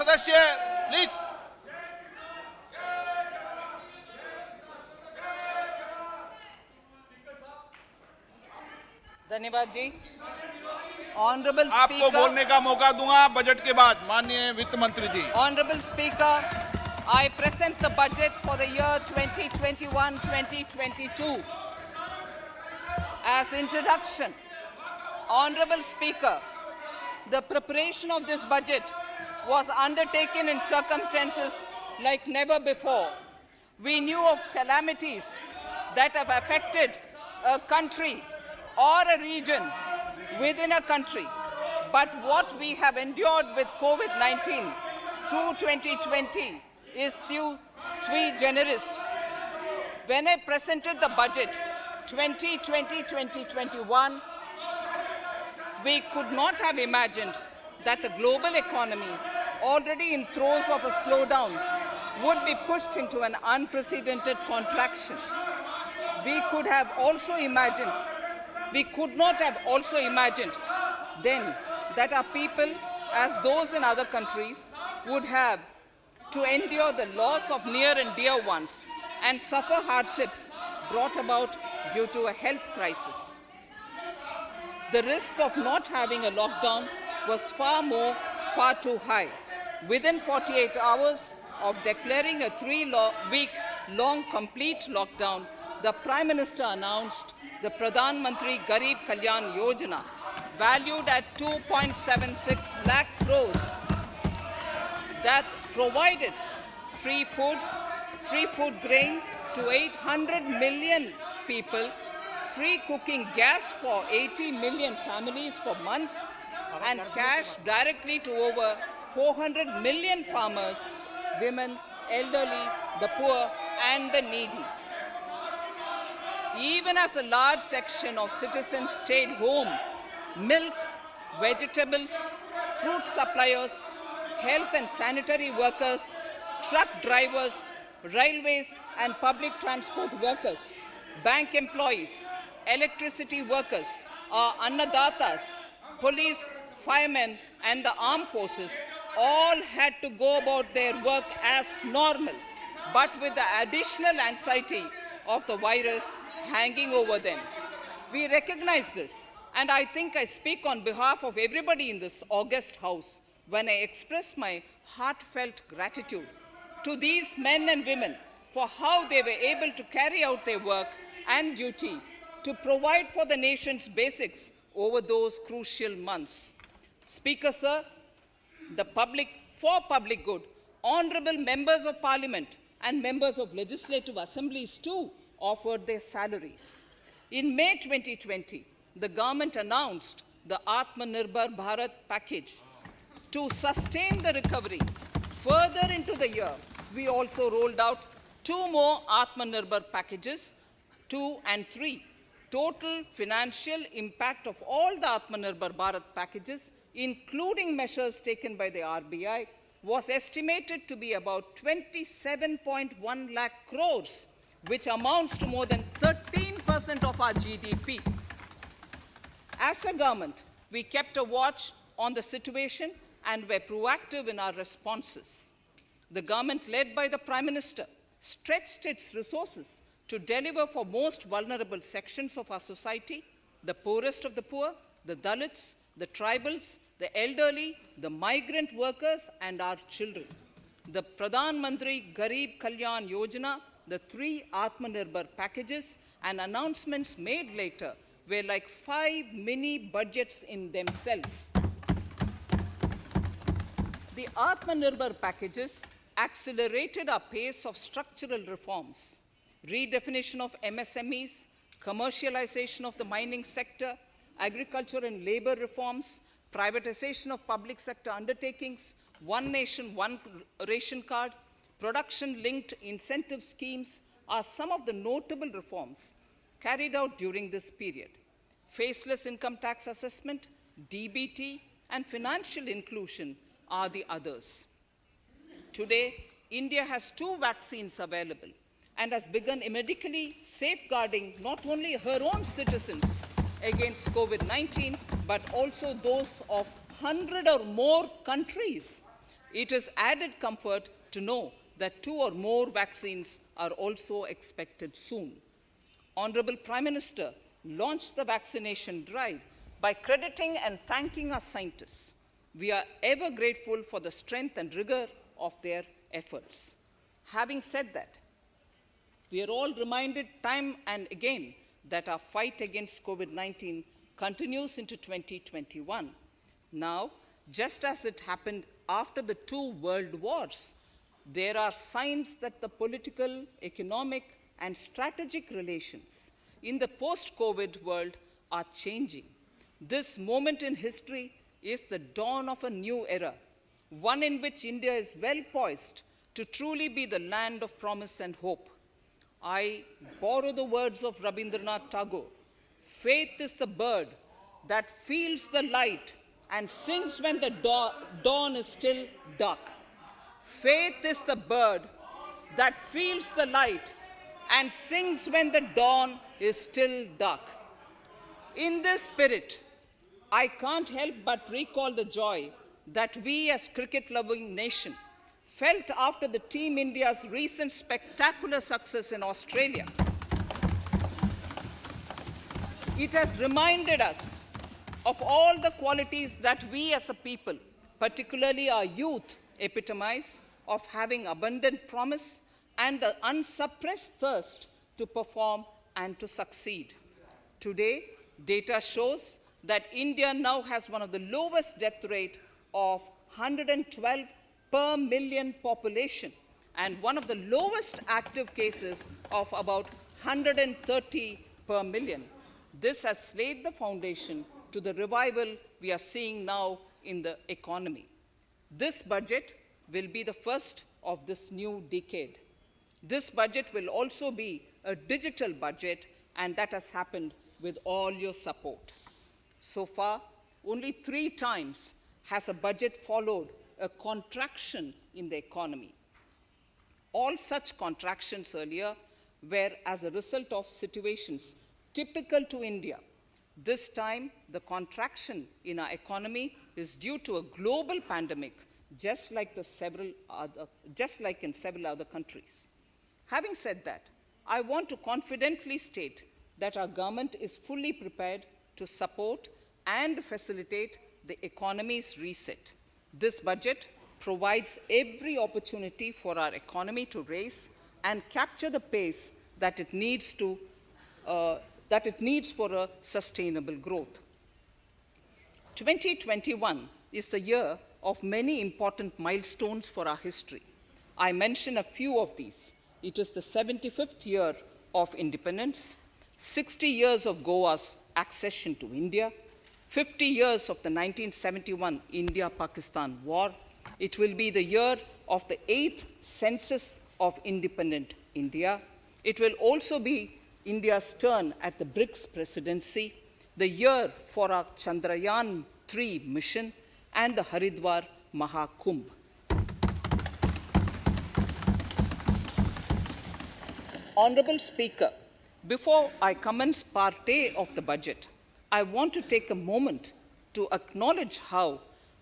सदस्य प्लीज. धन्यवाद जी. ऑनरेबल आपको स्पीकर, बोलने का मौका दूंगा बजट के बाद. माननीय वित्त मंत्री जी. Honorable Speaker, I present the budget for the year 2021-2022. As introduction, Honorable Speaker, the preparation of this budget was undertaken in circumstances like never before. We knew of calamities that have affected a country or a region within a country. But what we have endured with COVID-19 through 2020 is sui generis. When I presented the budget 2020-2021, we could not have imagined that the global economy, already in throes of a slowdown, would be pushed into an unprecedented contraction. We could not have also imagined then that our people, as those in other countries, would have to endure the loss of near and dear ones and suffer hardships brought about due to a health crisis. The risk of not having a lockdown was far too high. Within 48 hours of declaring a 3-week-long complete lockdown, the Prime Minister announced the Pradhan Mantri Garib Kalyan Yojana, valued at 2.76 lakh crores, that provided free food grain to 800 million people, free cooking gas for 80 million families for months, and cash directly to over 400 million farmers, women, elderly, the poor, and the needy. Even as a large section of citizens stayed home, milk, vegetables, fruit suppliers, health and sanitary workers, truck drivers, railways and public transport workers, bank employees, electricity workers, our annadatas, police, firemen, and the armed forces all had to go about their work as normal, but with the additional anxiety of the virus hanging over them. We recognize this, and I think I speak on behalf of everybody in this august house when I express my heartfelt gratitude to these men and women for how they were able to carry out their work and duty to provide for the nation's basics over those crucial months. Speaker, sir, for public good, honorable members of parliament and members of legislative assemblies too offered their salaries. In May 2020, the government announced the Atmanirbhar Bharat package. To sustain the recovery further into the year, we also rolled out 2 more Atmanirbhar packages, 2 and 3. Total financial impact of all the Atmanirbhar Bharat packages, including measures taken by the RBI, was estimated to be about 27.1 lakh crores, which amounts to more than 13% of our GDP. As a government, we kept a watch on the situation and were proactive in our responses. The government, led by the Prime Minister, stretched its resources to deliver for most vulnerable sections of our society, the poorest of the poor, the Dalits, the tribals, the elderly, the migrant workers, and our children. The Pradhan Mantri Garib Kalyan Yojana, the 3 Atmanirbhar packages, and announcements made later were like 5 mini budgets in themselves. The Atmanirbhar packages accelerated our pace of structural reforms, redefinition of MSMEs, commercialization of the mining sector, agriculture and labor reforms, privatization of public sector undertakings, one nation, one ration card, production-linked incentive schemes are some of the notable reforms carried out during this period. Faceless income tax assessment, DBT, and financial inclusion are the others. Today, India has 2 vaccines available and has begun medically safeguarding not only her own citizens against COVID-19, but also those of 100 or more countries. It is added comfort to know that 2 or more vaccines are also expected soon. Honorable Prime Minister launched the vaccination drive by crediting and thanking our scientists. We are ever grateful for the strength and rigor of their efforts. Having said that, we are all reminded time and again that our fight against COVID-19 continues into 2021. Now, just as it happened after the 2 world wars, there are signs that the political, economic, and strategic relations in the post-COVID world are changing. This moment in history is the dawn of a new era, one in which India is well poised to truly be the land of promise and hope. I borrow the words of Rabindranath Tagore. Faith is the bird that feels the light and sings when the dawn is still dark. Faith is the bird that feels the light and sings when the dawn is still dark. In this spirit, I can't help but recall the joy that we as cricket-loving nation felt after the Team India's recent spectacular success in Australia. It has reminded us of all the qualities that we as a people, particularly our youth, epitomize of having abundant promise and the unsuppressed thirst to perform and to succeed. Today, data shows that India now has one of the lowest death rate of 112 per million population and one of the lowest active cases of about 130 per million. This has laid the foundation to the revival we are seeing now in the economy. This budget will be the first of this new decade. This budget will also be a digital budget, and that has happened with all your support. So far, only 3 times has a budget followed a contraction in the economy. All such contractions earlier were as a result of situations typical to India. This time, the contraction in our economy is due to a global pandemic, just like in several other countries. Having said that, I want to confidently state that our government is fully prepared to support and facilitate the economy's reset. This budget provides every opportunity for our economy to raise and capture the pace that it needs for a sustainable growth. 2021 is the year of many important milestones for our history. I mention a few of these. It is the 75th year of independence, 60 years of Goa's accession to India, 50 years of the 1971 India-Pakistan War. It will be the year of the 8th census of independent India. It will also be India's turn at the BRICS presidency, the year for our Chandrayaan-3 mission, and the Haridwar Mahakumbh. Honorable Speaker, before I commence Part A of the budget, I want to take a moment to acknowledge how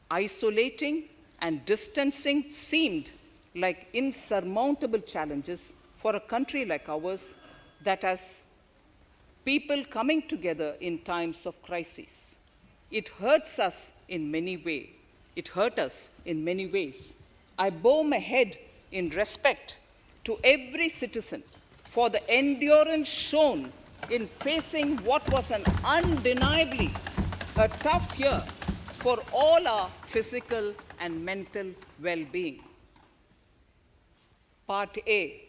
isolating and distancing seemed like insurmountable challenges for a country like ours that has people coming together in times of crisis. It hurts us in many ways. It hurt us in many ways. I bow my head in respect to every citizen for the endurance shown in facing what was an undeniably a tough year for all our physical and mental well-being. Part A.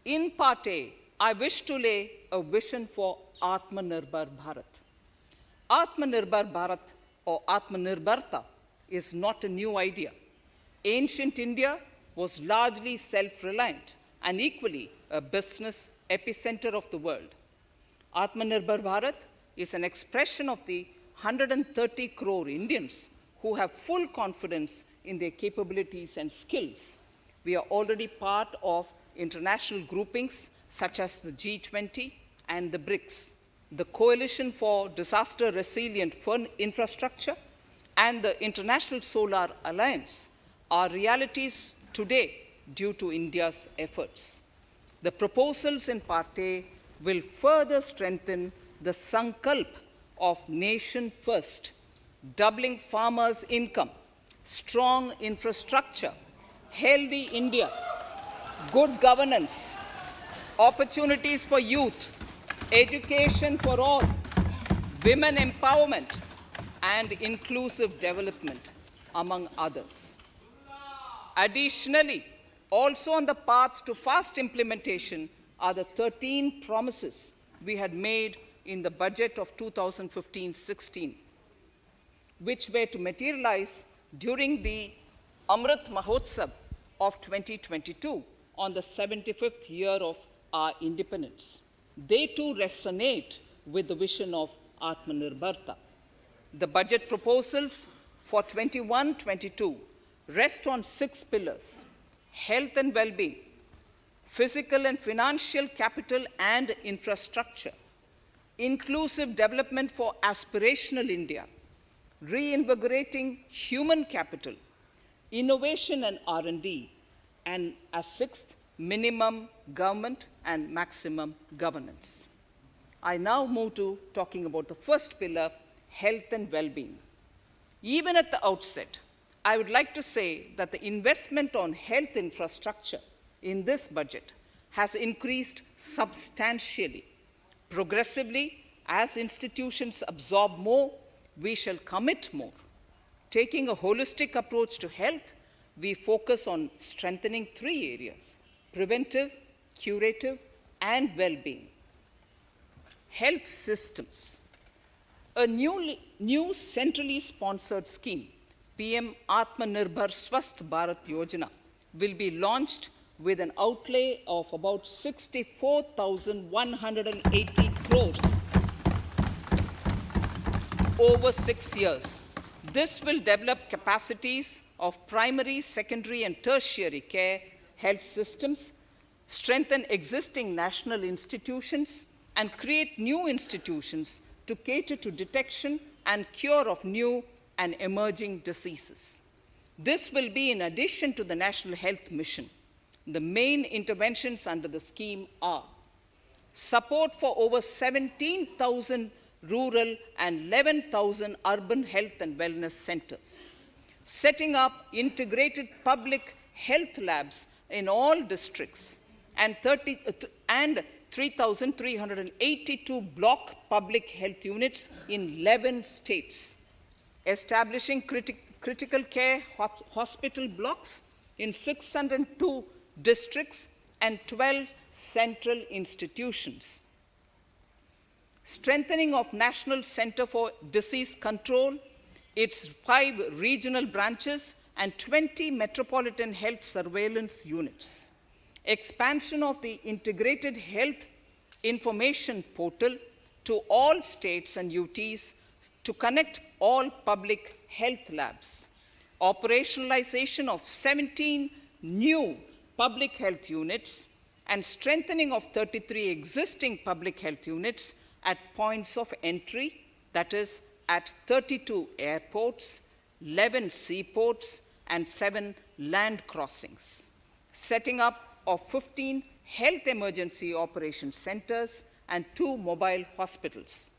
In Part A, I wish to lay a vision for Atmanirbhar Bharat. Atmanirbhar Bharat or Atmanirbharta is not a new idea. Ancient India was largely self-reliant and equally a business epicenter of the world. Atmanirbhar Bharat is an expression of the 130 crore Indians who have full confidence in their capabilities and skills. We are already part of international groupings such as the G20 and the BRICS, the Coalition for Disaster Resilient Infrastructure, and the International Solar Alliance, are realities today due to India's efforts. The proposals in Part A will further strengthen the sankalp of nation first, doubling farmers' income, strong infrastructure, healthy India, good governance, opportunities for youth, education for all, women empowerment, and inclusive development, among others. Additionally, also on the path to fast implementation are the 13 promises we had made in the budget of 2015-16, which were to materialize during the Amrit Mahotsav of 2022 on the 75th year of our independence. They too resonate with the vision of Atmanirbharta. The budget proposals for 21-22 rest on 6 pillars: health and well-being, physical and financial capital and infrastructure, inclusive development for aspirational India, reinvigorating human capital, innovation and R&D, and as 6th, minimum government and maximum governance. I now move to talking about the first pillar, health and well-being. Even at the outset, I would like to say that the investment on health infrastructure in this budget has increased substantially. Progressively, as institutions absorb more, we shall commit more. Taking a holistic approach to health, we focus on strengthening 3 areas: preventive, curative, and well-being. Health systems. A new centrally sponsored scheme, PM Atmanirbhar Swasth Bharat Yojana, will be launched with an outlay of about 64,180 crores over 6 years. This will develop capacities of primary, secondary, and tertiary care health systems, strengthen existing national institutions, and create new institutions to cater to detection and cure of new and emerging diseases. This will be in addition to the National Health Mission. The main interventions under the scheme are support for over 17,000 rural and 11,000 urban health and wellness centers, setting up integrated public health labs in all districts, and 3,382 block public health units in 11 states, establishing critical care hospital blocks in 602 districts and 12 central institutions, strengthening of National Center for Disease Control, its 5 regional branches and 20 metropolitan health surveillance units, expansion of the integrated health information portal to all states and UTs to connect all public health labs, operationalization of 17 new public health units, and strengthening of 33 existing public health units at points of entry, that is, at 32 airports, 11 seaports, and 7 land crossings, setting up of 15 health emergency operation centers and 2 mobile hospitals,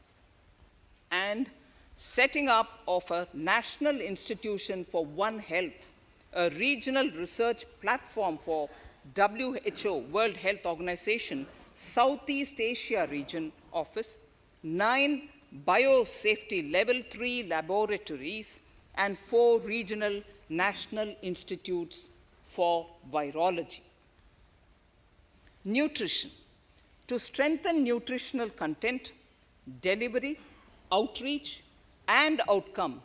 and setting up of a National Institution for One Health, a regional research platform for WHO, World Health Organization, Southeast Asia Region Office, 9 biosafety level 3 laboratories, and 4 regional national institutes for virology. Nutrition. To strengthen nutritional content, delivery, outreach, and outcome,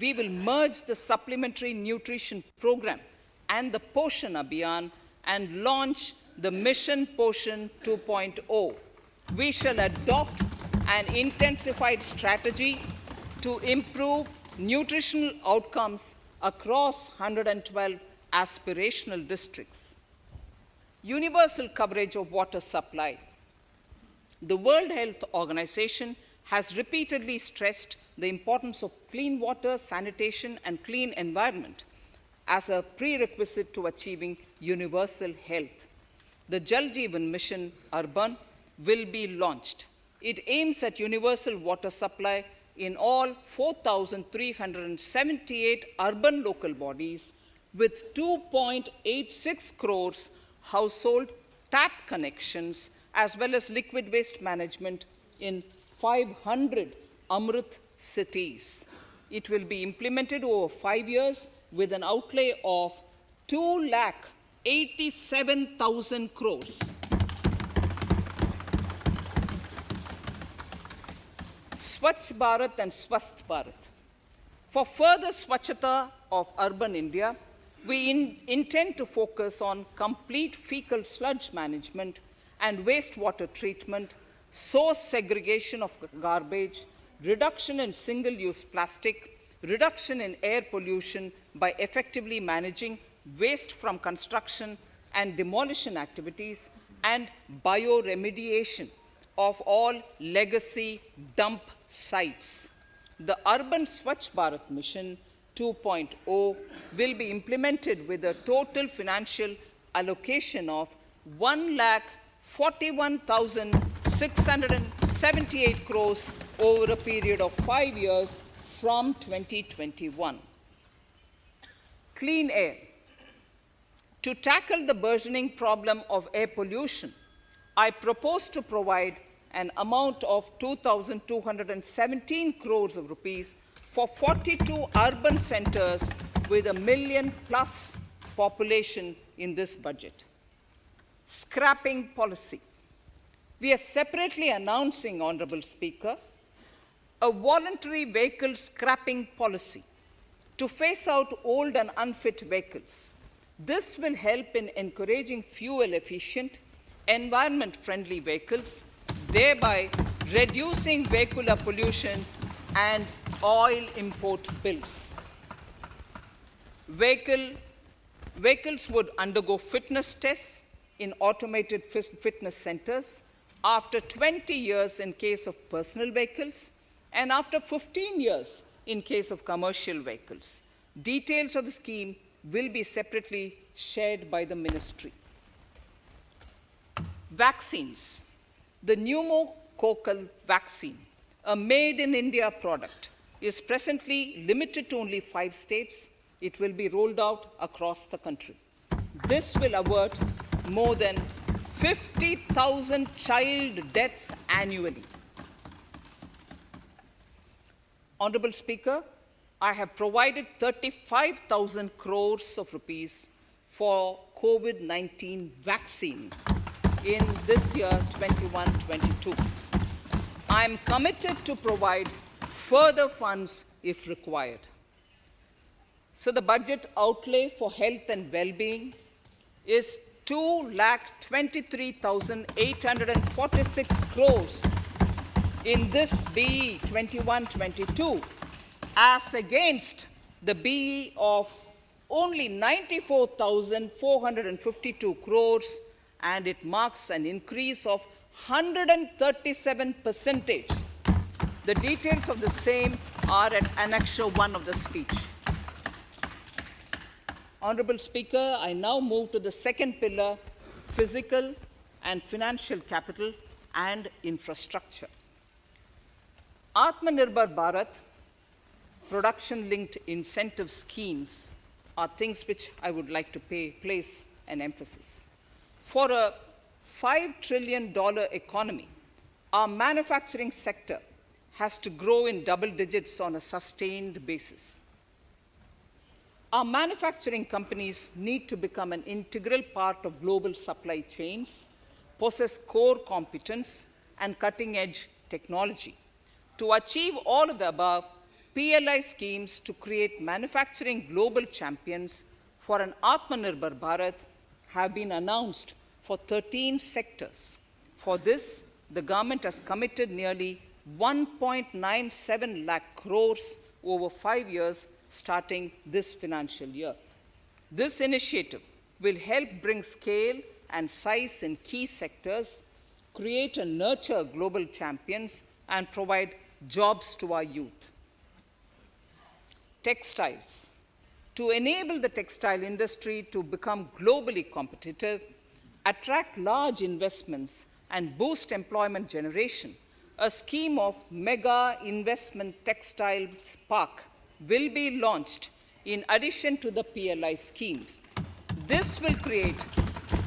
we will merge the supplementary nutrition program and the Poshan Abhiyan and launch the Mission Poshan 2.0. We shall adopt an intensified strategy to improve nutritional outcomes across 112 aspirational districts. Universal coverage of water supply. The World Health Organization has repeatedly stressed the importance of clean water, sanitation, and clean environment as a prerequisite to achieving universal health. The Jal Jeevan Mission Urban will be launched. It aims at universal water supply in all 4,378 urban local bodies with 2.86 crores household tap connections, as well as liquid waste management in 500 Amrit cities. It will be implemented over 5 years with an outlay of 2,87,000 crores. Swachh Bharat and Swasth Bharat. For further Swachhata of urban India, we intend to focus on complete fecal sludge management and wastewater treatment, source segregation of garbage, reduction in single-use plastic, reduction in air pollution by effectively managing waste from construction and demolition activities, and bioremediation of all legacy dump sites. The Urban Swachh Bharat Mission 2.0 will be implemented with a total financial allocation of 1,41,678 crores over a period of 5 years from 2021. Clean air. To tackle the burgeoning problem of air pollution, I propose to provide an amount of 2,217 crores of rupees for 42 urban centers with a million-plus population in this budget. Scrapping policy. We are separately announcing, Honorable Speaker, a voluntary vehicle scrapping policy to phase out old and unfit vehicles. This will help in encouraging fuel-efficient, environment-friendly vehicles, thereby reducing vehicular pollution and oil import bills. Vehicles would undergo fitness tests in automated fitness centers after 20 years in case of personal vehicles and after 15 years in case of commercial vehicles. Details of the scheme will be separately shared by the ministry. Vaccines. The pneumococcal vaccine, a made-in-India product, is presently limited to only 5 states. It will be rolled out across the country. This will avert more than 50,000 child deaths annually. Honorable Speaker, I have provided 35,000 crores of rupees for COVID-19 vaccine in this year 21-22. I am committed to provide further funds if required. So the budget outlay for health and well-being is 2,23,846 crores in this BE 21-22, as against the BE of only 94,452 crores, and it marks an increase of 137%. The details of the same are at Annexure 1 of the speech. Honorable Speaker, I now move to the second pillar, physical and financial capital and infrastructure. Atmanirbhar Bharat, production-linked incentive schemes are things which I would like to place an emphasis. For a $5 trillion economy, our manufacturing sector has to grow in double digits on a sustained basis. Our manufacturing companies need to become an integral part of global supply chains, possess core competence, and cutting-edge technology. To achieve all of the above, PLI schemes to create manufacturing global champions for an Atmanirbhar Bharat have been announced for 13 sectors. For this, the government has committed nearly 1.97 lakh crores over 5 years starting this financial year. This initiative will help bring scale and size in key sectors, create and nurture global champions, and provide jobs to our youth. Textiles. to enable the textile industry to become globally competitive, attract large investments, and boost employment generation, a scheme of mega investment textiles park will be launched in addition to the PLI schemes. This will create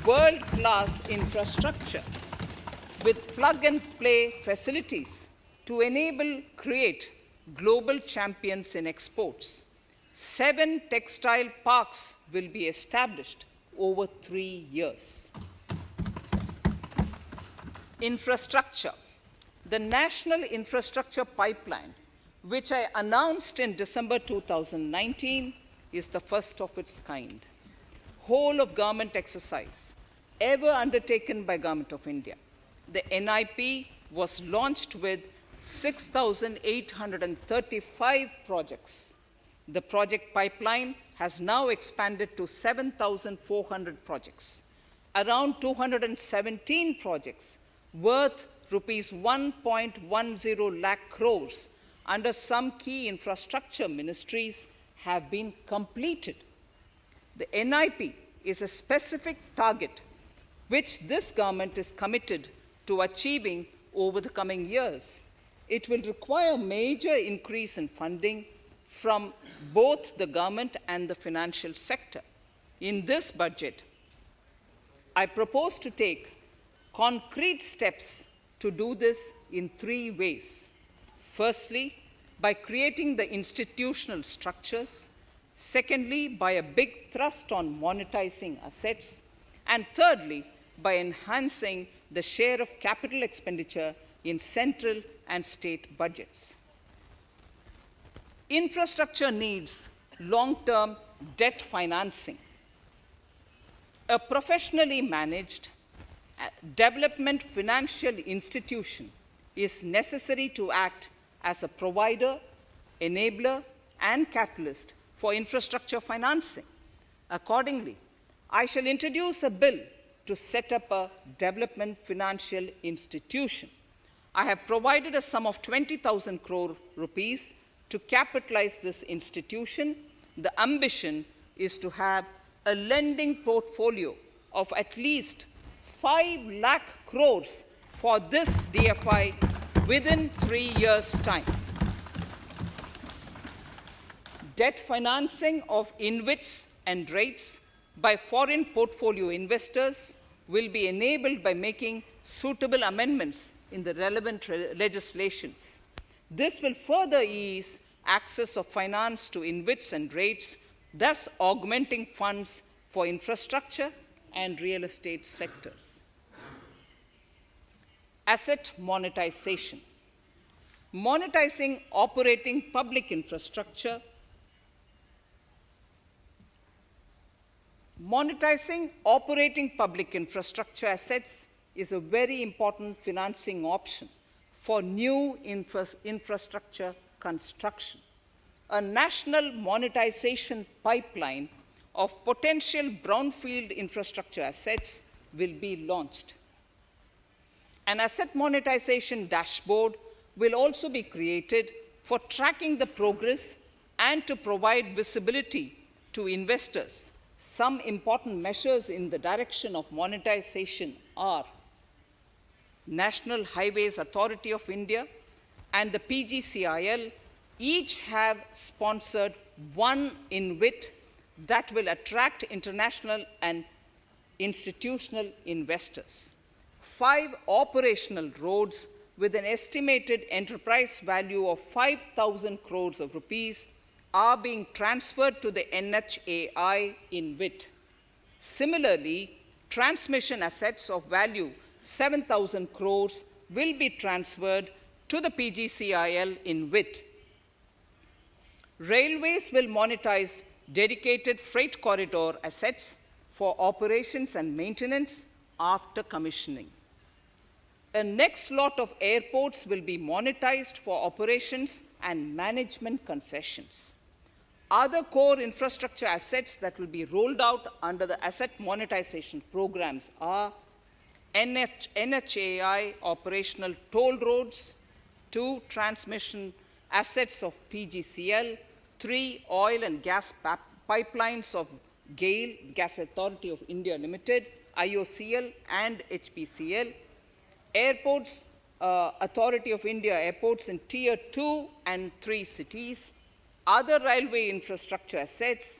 world-class infrastructure with plug-and-play facilities to create global champions in exports. 7 textile parks will be established over 3 years. Infrastructure. The National Infrastructure Pipeline, which I announced in December 2019, is the first of its kind. Whole of government exercise ever undertaken by Government of India. The NIP was launched with 6,835 projects. The project pipeline has now expanded to 7,400 projects. Around 217 projects worth rupees 1.10 lakh crores under some key infrastructure ministries have been completed. The NIP is a specific target which this government is committed to achieving over the coming years. It will require major increase in funding from both the government and the financial sector. In this budget, I propose to take concrete steps to do this in 3 ways. Firstly, by creating the institutional structures. Secondly, by a big thrust on monetizing assets. And thirdly, by enhancing the share of capital expenditure in central and state budgets. Infrastructure needs long-term debt financing. A professionally managed development financial institution is necessary to act as a provider, enabler, and catalyst for infrastructure financing. Accordingly, I shall introduce a bill to set up a development financial institution. I have provided a sum of 20,000 crore rupees to capitalize this institution. The ambition is to have a lending portfolio of at least 5 lakh crores for this DFI within 3 years' time. Debt financing of InvITs and rates by foreign portfolio investors will be enabled by making suitable amendments in the relevant legislations. This will further ease access of finance to InvITs and rates, thus augmenting funds for infrastructure and real estate sectors. Asset monetization. Monetizing operating public infrastructure. Monetizing operating public infrastructure assets is a very important financing option for new infrastructure construction. A national monetization pipeline of potential brownfield infrastructure assets will be launched. An asset monetization dashboard will also be created for tracking the progress and to provide visibility to investors. Some important measures in the direction of monetization are National Highways Authority of India and the PGCIL each have sponsored one InvIT that will attract international and institutional investors. 5 operational roads with an estimated enterprise value of 5,000 crores of rupees are being transferred to the NHAI InvIT. Similarly, transmission assets of value 7,000 crores will be transferred to the PGCIL InvIT. Railways will monetize dedicated freight corridor assets for operations and maintenance after commissioning. A next lot of airports will be monetized for operations and management concessions. Other core infrastructure assets that will be rolled out under the asset monetization programs are NHAI operational toll roads, 2 transmission assets of PGCL, 3 oil and gas pipelines of GAIL, Gas Authority of India Limited, IOCL and HPCL, Airports Authority of India airports in Tier 2 and 3 cities, other railway infrastructure assets,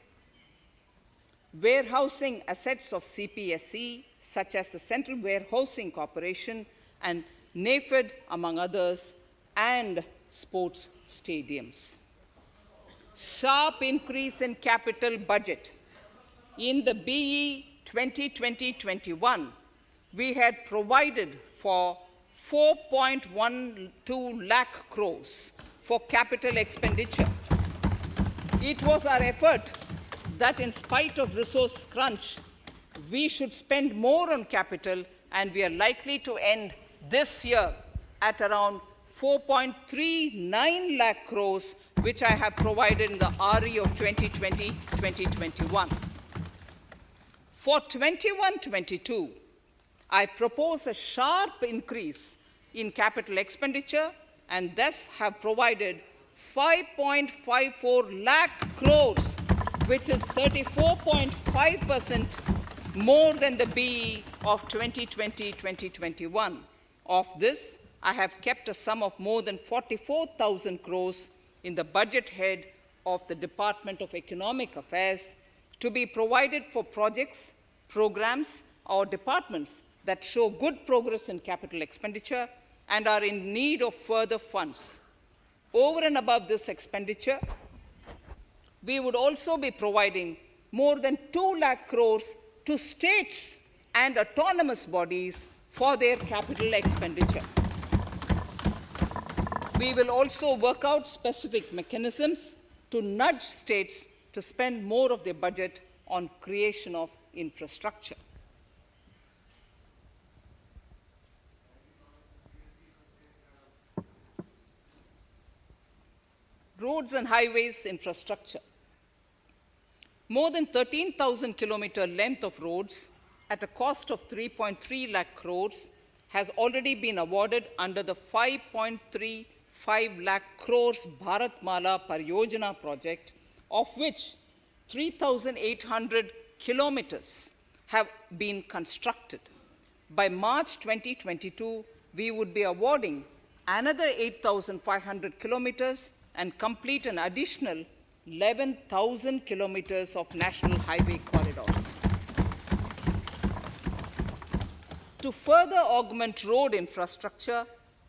warehousing assets of CPSE, such as the Central Warehousing Corporation and NAFED, among others, and sports stadiums. Sharp increase in capital budget. In the BE 2020-21, we had provided for 4.12 lakh crores for capital expenditure. It was our effort that in spite of resource crunch, we should spend more on capital, and we are likely to end this year at around 4.39 lakh crores, which I have provided in the RE of 2020-2021. For 21-22, I propose a sharp increase in capital expenditure and thus have provided 5.54 lakh crores, which is 34.5% more than the BE of 2020-2021. Of this, I have kept a sum of more than 44,000 crores in the budget head of the Department of Economic Affairs to be provided for projects, programs, or departments that show good progress in capital expenditure and are in need of further funds. Over and above this expenditure, we would also be providing more than 2 lakh crores to states and autonomous bodies for their capital expenditure. We will also work out specific mechanisms to nudge states to spend more of their budget on creation of infrastructure. Roads and highways infrastructure. More than 13,000 kilometer length of roads at a cost of 3.3 lakh crores has already been awarded under the 5.35 lakh crores Bharatmala Pariyojana project, of which 3,800 kilometers have been constructed. By March 2022, we would be awarding another 8,500 kilometers and complete an additional 11,000 kilometers of national highway corridors. To further augment road infrastructure,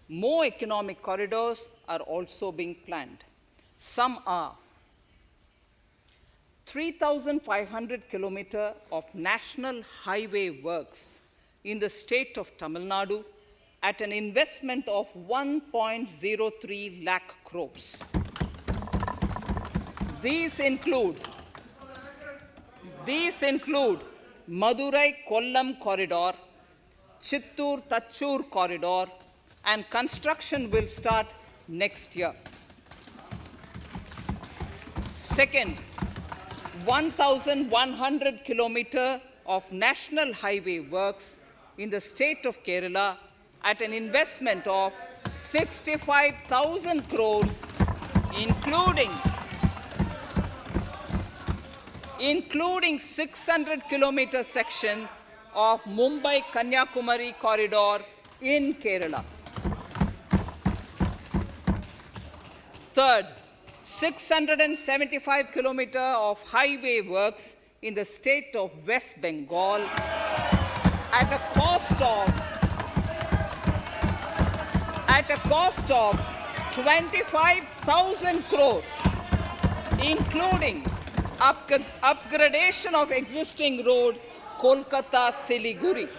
more economic corridors are also being planned. Some are 3,500 kilometers of national highway works in the state of Tamil Nadu at an investment of 1.03 lakh crores. These include Madurai-Kollam corridor, Chittoor-Tachur corridor, and construction will start next year. Second, 1,100 kilometers of national highway works in the state of Kerala at an investment of 65,000 crores, including 600 kilometer section of Mumbai-Kanyakumari corridor in Kerala. Third, 675 kilometers of highway works in the state of West Bengal at a cost of 25,000 crores, including upgradation of existing road Kolkata-Siliguri.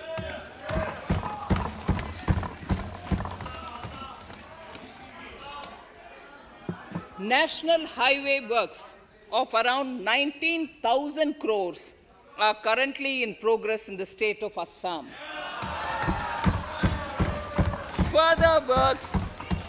National highway works of around 19,000 crores are currently in progress in the state of Assam. Further works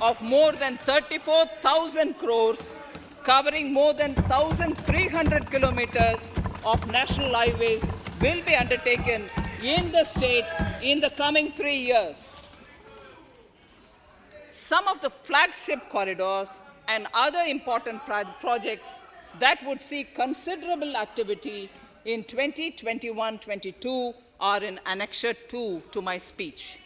of more than 34,000 crores covering more than 1,300 kilometers of national highways will be undertaken in the state in the coming 3 years. Some of the flagship corridors and other important projects that would see considerable activity in 2021-22 are in Annexure 2 to my speech.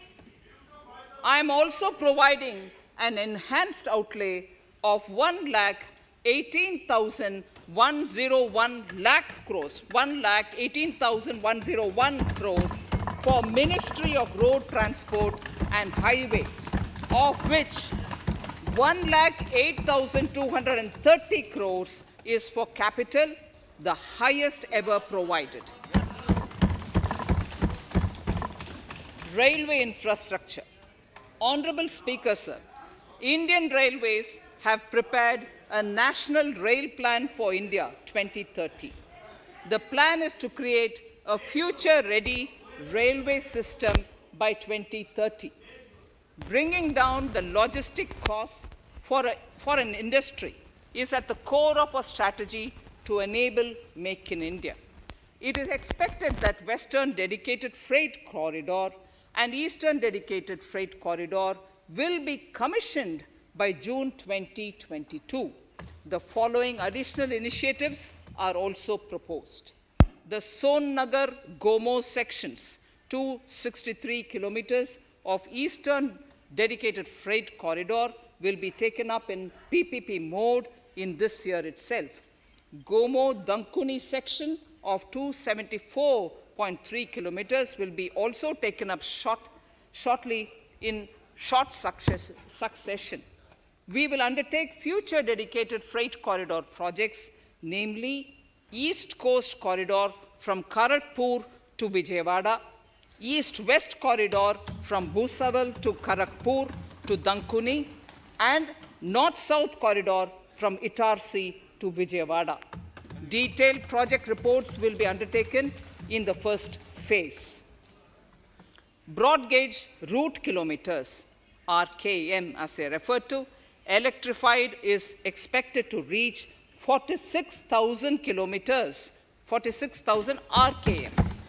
I am also providing an enhanced outlay of 1,18,101 crores, 1,18,101 crores for Ministry of Road Transport and Highways, of which 1,08,230 crores is for capital, the highest ever provided. Railway infrastructure. Honorable Speaker, sir, Indian Railways have prepared a National Rail Plan for India 2030. The plan is to create a future-ready railway system by 2030, bringing down the logistic costs for an industry is at the core of our strategy to enable Make in India. It is expected that Western Dedicated Freight Corridor and Eastern Dedicated Freight Corridor will be commissioned by June 2022. The following additional initiatives are also proposed. The Sonnagar-Gomo sections, 263 kilometers of Eastern Dedicated Freight Corridor, will be taken up in PPP mode in this year itself. Gomo-Dankuni section of 274.3 kilometers will be also taken up shortly in short succession. We will undertake future dedicated freight corridor projects, namely East Coast Corridor from Kharagpur to Vijayawada, East-West Corridor from Bhusaval to Kharagpur to Dankuni, and North-South Corridor from Itarsi to Vijayawada. Detailed project reports will be undertaken in the first phase. Broad gauge route kilometers, RKM as they refer to, electrified is expected to reach 46,000 kilometers, 46,000 RKMs.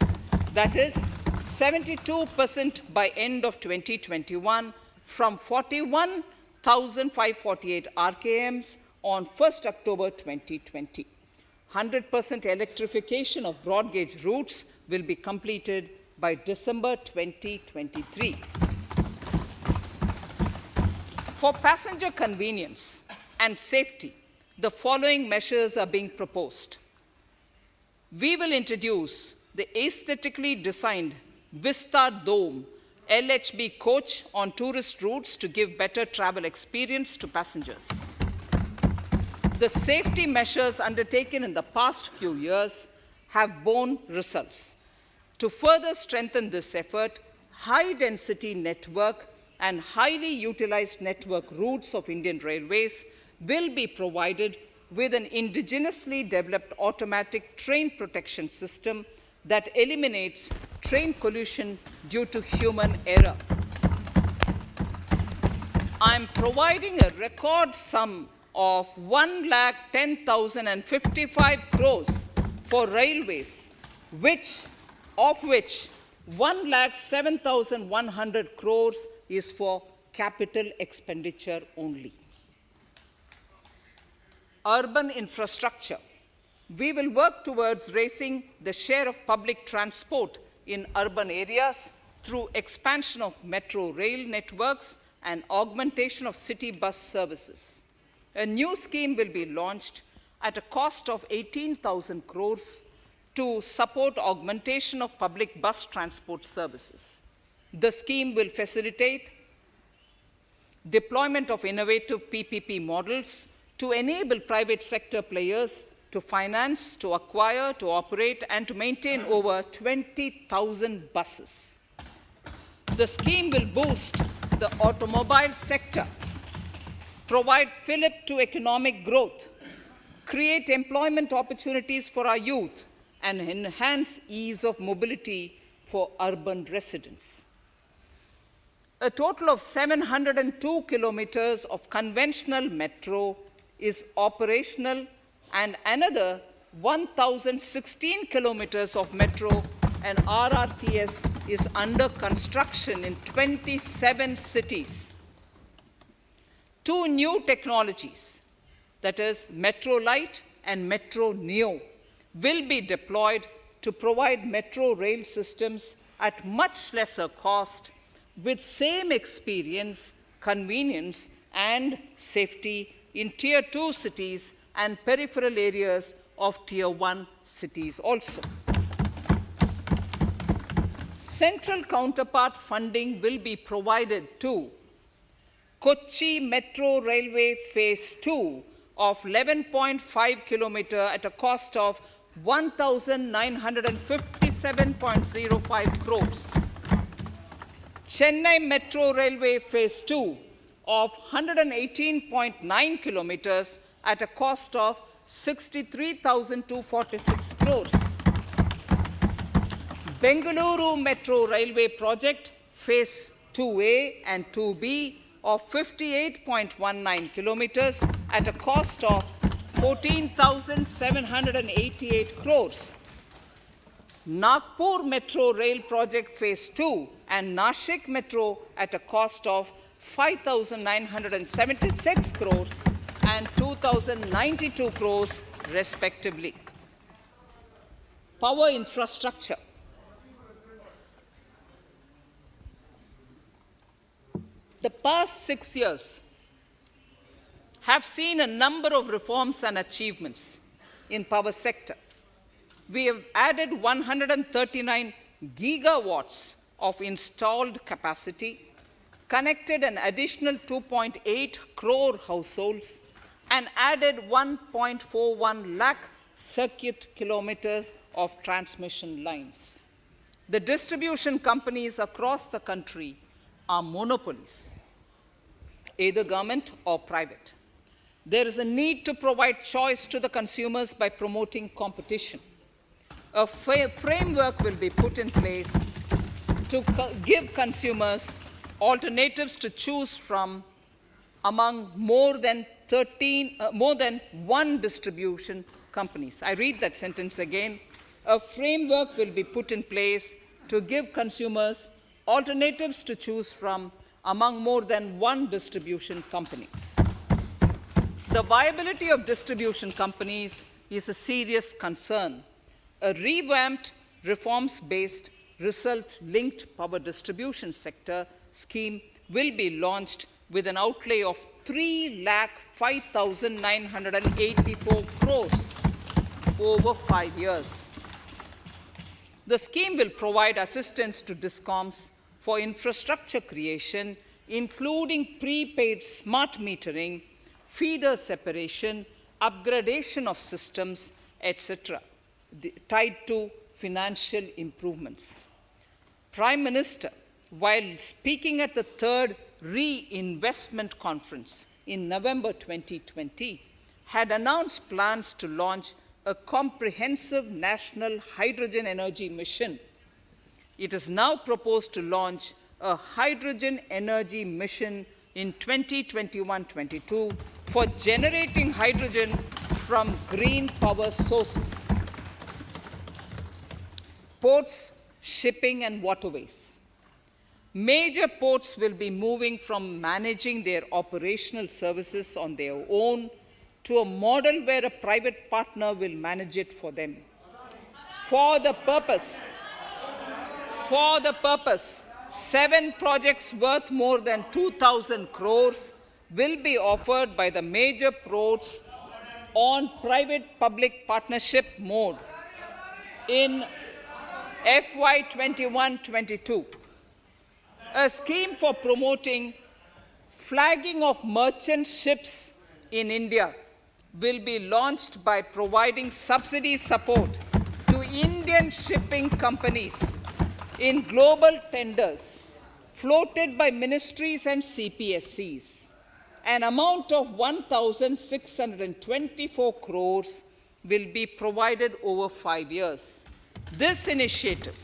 That is 72% by end of 2021 from 41,548 RKMs on 1st October 2020. 100% electrification of broad gauge routes will be completed by December 2023. For passenger convenience and safety, the following measures are being proposed. We will introduce the aesthetically designed Vista Dome LHB coach on tourist routes to give better travel experience to passengers. The safety measures undertaken in the past few years have borne results. To further strengthen this effort, high-density network and highly utilized network routes of Indian Railways will be provided with an indigenously developed automatic train protection system that eliminates train collision due to human error. I am providing a record sum of 1,10,055 crores for railways, of which 1,07,100 crores is for capital expenditure only. Urban infrastructure. We will work towards raising the share of public transport in urban areas through expansion of metro rail networks and augmentation of city bus services. A new scheme will be launched at a cost of 18,000 crores to support augmentation of public bus transport services. The scheme will facilitate deployment of innovative PPP models to enable private sector players to finance, to acquire, to operate, and to maintain over 20,000 buses. The scheme will boost the automobile sector, provide fillip to economic growth, create employment opportunities for our youth, and enhance ease of mobility for urban residents. A total of 702 kilometers of conventional metro is operational, and another 1,016 kilometers of metro and RRTS is under construction in 27 cities. 2 new technologies, that is Metro Light and Metro Neo will be deployed to provide metro rail systems at much lesser cost with same experience, convenience, and safety in Tier 2 cities and peripheral areas of Tier 1 cities also. Central counterpart funding will be provided to Kochi Metro Railway Phase 2 of 11.5 kilometer at a cost of 1,957.05 crores. Chennai Metro Railway Phase 2 of 118.9 kilometers at a cost of 63,246 crores. Bengaluru Metro Railway Project Phase 2A and 2B of 58.19 kilometers at a cost of 14,788 crores. Nagpur Metro Rail Project Phase 2 and Nashik Metro at a cost of 5,976 crores and 2,092 crores respectively. Power infrastructure. The past 6 years have seen a number of reforms and achievements in power sector. We have added 139 gigawatts of installed capacity, connected an additional 2.8 crore households, and added 1.41 lakh circuit kilometers of transmission lines. The distribution companies across the country are monopolies, either government or private. There is a need to provide choice to the consumers by promoting competition. A framework will be put in place to give consumers alternatives to choose from among more than one distribution companies. I read that sentence again. A framework will be put in place to give consumers alternatives to choose from among more than one distribution company. The viability of distribution companies is a serious concern. A revamped, reforms-based, result-linked power distribution sector scheme will be launched with an outlay of 3,05,984 crores over 5 years. The scheme will provide assistance to DISCOMs for infrastructure creation, including prepaid smart metering, feeder separation, upgradation of systems, etc., tied to financial improvements. Prime Minister, while speaking at the third Reinvestment Conference in November 2020, had announced plans to launch a comprehensive national hydrogen energy mission. It is now proposed to launch a hydrogen energy mission in 2021-22 for generating hydrogen from green power sources. Ports, shipping, and waterways. Major ports will be moving from managing their operational services on their own to a model where a private partner will manage it for them. For the purpose, 7 projects worth more than 2,000 crores will be offered by the major ports on private-public partnership mode in FY 21-22. A scheme for promoting flagging of merchant ships in India will be launched by providing subsidy support to Indian shipping companies in global tenders floated by ministries and CPSCs. An amount of 1,624 crores will be provided over 5 years. This initiative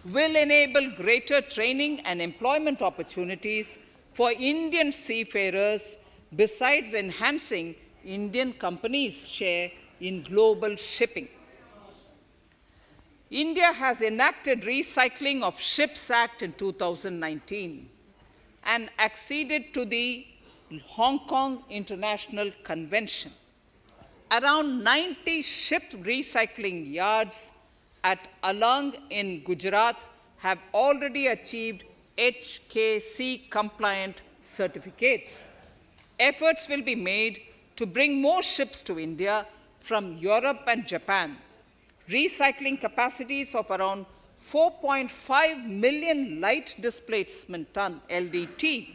will enable greater training and employment opportunities for Indian seafarers, besides enhancing Indian companies' share in global shipping. India has enacted Recycling of Ships Act in 2019 and acceded to the Hong Kong International Convention. Around 90 ship recycling yards at Alang in Gujarat have already achieved HKC compliant certificates. Efforts will be made to bring more ships to India from Europe and Japan. Recycling capacities of around 4.5 million light displacement ton LDT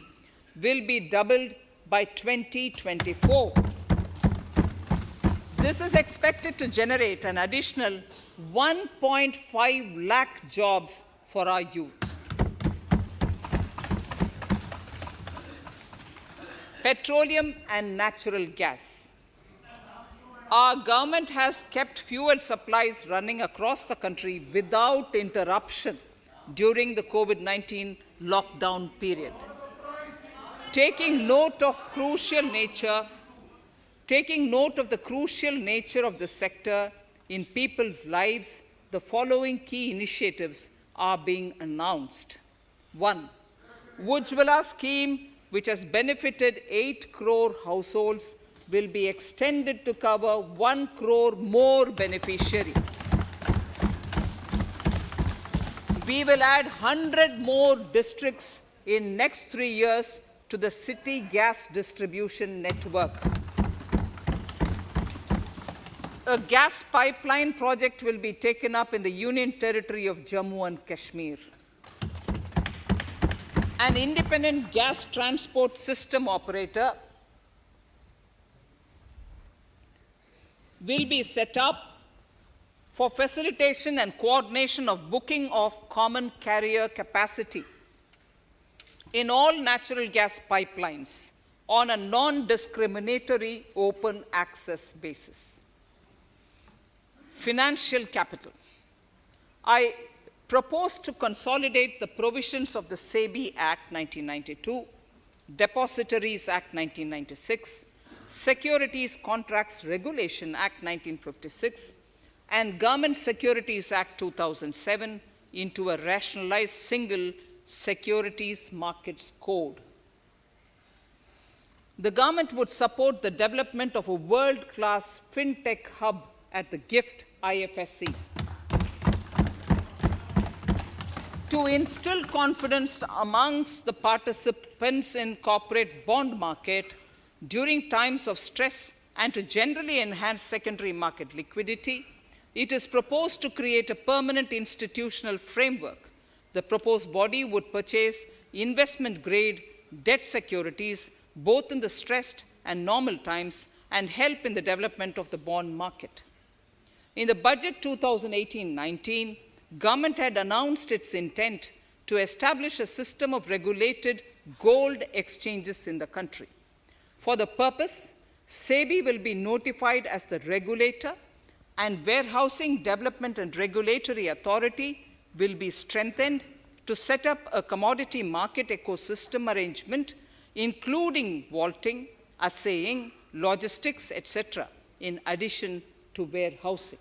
will be doubled by 2024. This is expected to generate an additional 1.5 lakh jobs for our youth. Petroleum and natural gas. Our government has kept fuel supplies running across the country without interruption during the COVID-19 lockdown period. Taking note of the crucial nature of the sector in people's lives, the following key initiatives are being announced. 1. Ujjwala scheme, which has benefited 8 crore households, will be extended to cover 1 crore more beneficiaries. We will add 100 more districts in next 3 years to the city gas distribution network. A gas pipeline project will be taken up in the Union Territory of Jammu and Kashmir. An independent gas transport system operator will be set up for facilitation and coordination of booking of common carrier capacity in all natural gas pipelines on a non-discriminatory open access basis. Financial capital. I propose to consolidate the provisions of the SEBI Act 1992, Depositories Act 1996, Securities Contracts Regulation Act 1956, and Government Securities Act 2007 into a rationalized single securities markets code. The government would support the development of a world-class fintech hub at the GIFT Ifsc. To instill confidence amongst the participants in corporate bond market during times of stress and to generally enhance secondary market liquidity, it is proposed to create a permanent institutional framework. The proposed body would purchase investment-grade debt securities both in the stressed and normal times and help in the development of the bond market. In the budget 2018-19, government had announced its intent to establish a system of regulated gold exchanges in the country. For the purpose, SEBI will be notified as the regulator, and Warehousing Development and Regulatory Authority will be strengthened to set up a commodity market ecosystem arrangement, including vaulting, assaying, logistics, etc., in addition to warehousing.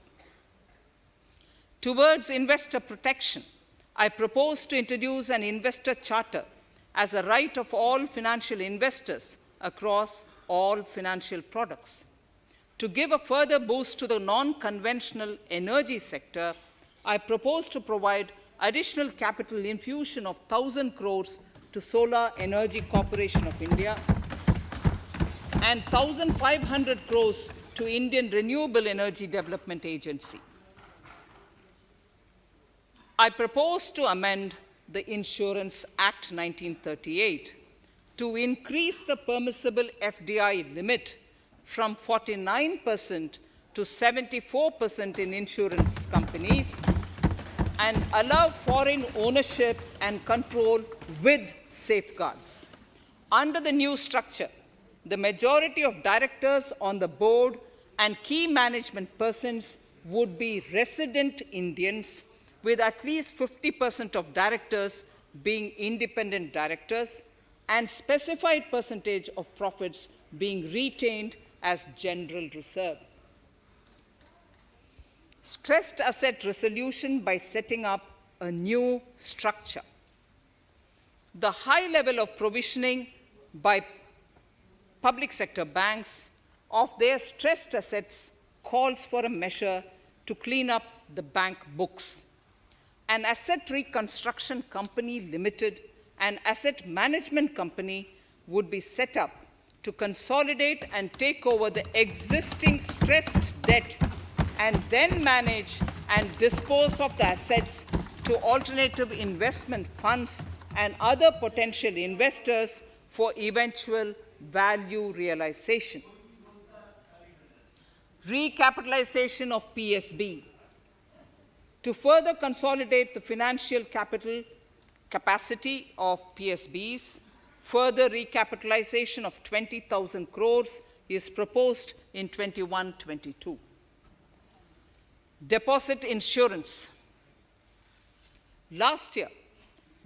Towards investor protection, I propose to introduce an investor charter as a right of all financial investors across all financial products. To give a further boost to the non-conventional energy sector, I propose to provide additional capital infusion of 1,000 crores to Solar Energy Corporation of India and 1,500 crores to Indian Renewable Energy Development Agency. I propose to amend the Insurance Act 1938 to increase the permissible FDI limit from 49% to 74% in insurance companies and allow foreign ownership and control with safeguards. Under the new structure, the majority of directors on the board and key management persons would be resident Indians, with at least 50% of directors being independent directors and specified percentage of profits being retained as general reserve. Stressed asset resolution by setting up a new structure. The high level of provisioning by public sector banks of their stressed assets calls for a measure to clean up the bank books. An asset reconstruction company limited, an asset management company would be set up to consolidate and take over the existing stressed debt and then manage and dispose of the assets to alternative investment funds and other potential investors for eventual value realization. Recapitalization of PSB. To further consolidate the financial capital capacity of PSBs, further recapitalization of 20,000 crores is proposed in 21-22. Deposit insurance. Last year,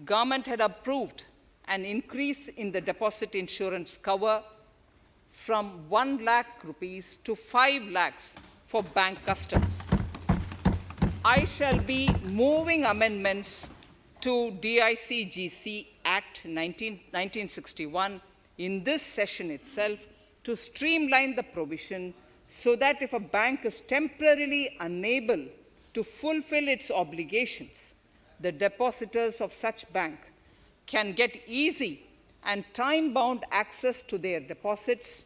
government had approved an increase in the deposit insurance cover from 1 lakh rupees to 5 lakhs for bank customers. I shall be moving amendments to DICGC Act 1961 in this session itself to streamline the provision so that if a bank is temporarily unable to fulfill its obligations, the depositors of such bank can get easy and time-bound access to their deposits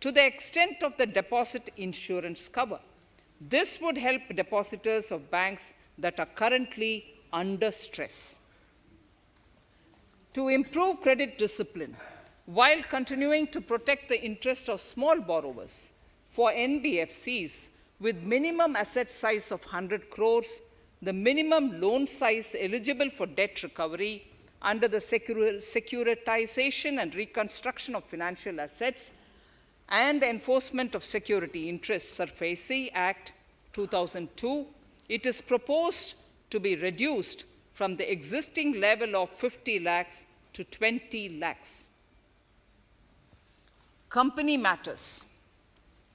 to the extent of the deposit insurance cover. This would help depositors of banks that are currently under stress. To improve credit discipline, while continuing to protect the interest of small borrowers, for NBFCs with minimum asset size of 100 crores, the minimum loan size eligible for debt recovery under the Securitization and Reconstruction of Financial Assets and Enforcement of Security Interests Frbm Act 2002, it is proposed to be reduced from the existing level of 50 lakhs to 20 lakhs. Company matters.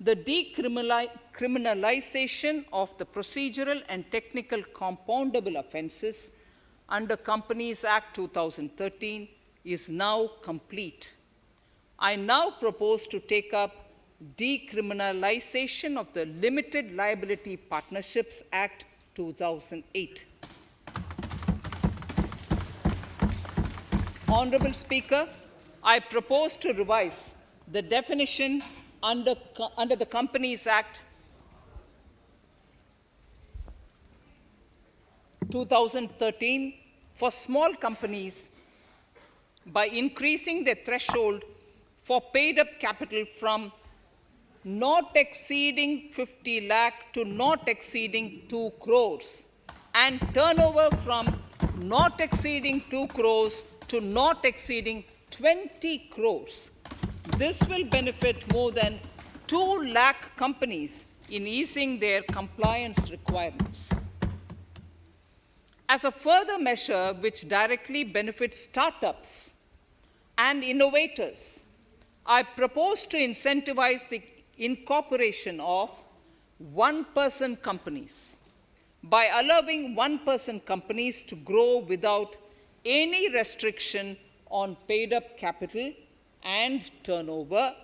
The decriminalization of the procedural and technical compoundable offenses under Companies Act 2013 is now complete. I now propose to take up decriminalization of the Limited Liability Partnerships Act 2008. Honorable Speaker, I propose to revise the definition under the Companies Act 2013 for small companies by increasing the threshold for paid-up capital from not exceeding 50 lakh to not exceeding 2 crores and turnover from not exceeding 2 crores to not exceeding 20 crores. This will benefit more than 2 lakh companies in easing their compliance requirements. As a further measure which directly benefits startups and innovators, I propose to incentivize the incorporation of one-person companies by allowing one-person companies to grow without any restriction on paid-up capital and turnover,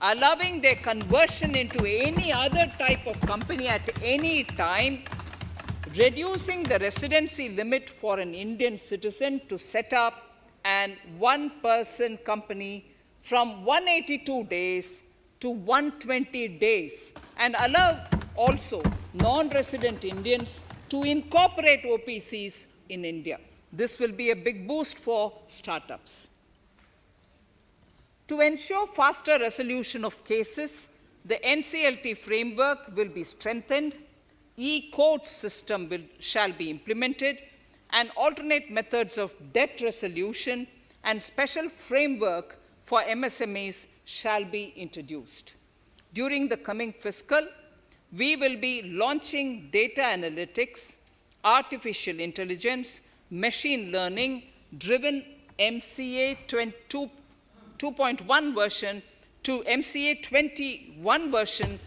allowing their conversion into any other type of company at any time, reducing the residency limit for an Indian citizen to set up an one-person company from 182 days to 120 days, and allow also non-resident Indians to incorporate OPCs in India. This will be a big boost for startups. To ensure faster resolution of cases, the NCLT framework will be strengthened, e-court system shall be implemented, and alternate methods of debt resolution and special framework for MSMEs shall be introduced. During the coming fiscal, we will be launching data analytics, artificial intelligence, machine learning driven MCA 2.1 version to MCA 21 version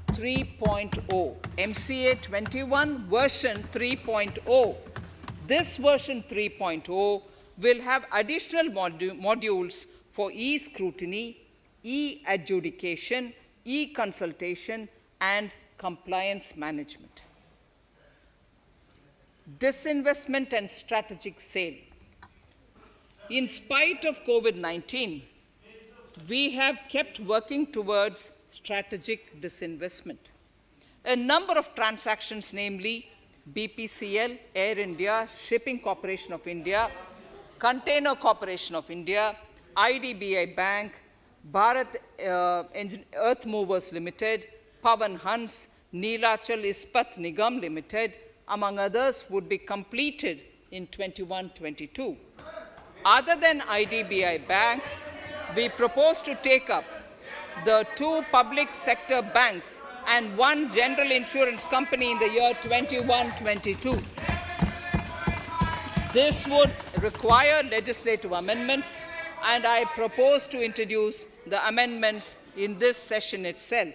3.0. MCA 21 version 3.0. This version 3.0 will have additional modules for e-scrutiny, e-adjudication, e-consultation, and compliance management. Disinvestment and strategic sale. In spite of COVID-19, we have kept working towards strategic disinvestment. A number of transactions, namely BPCL, Air India, Shipping Corporation of India, Container Corporation of India, IDBI Bank, Bharat Earth Movers Limited, Pavan Hans, Neelachal Ispat Nigam Limited, among others, would be completed in 21-22. Other than IDBI Bank, we propose to take up the 2 public sector banks and 1 general insurance company in the year 21-22. This would require legislative amendments, and I propose to introduce the amendments in this session itself.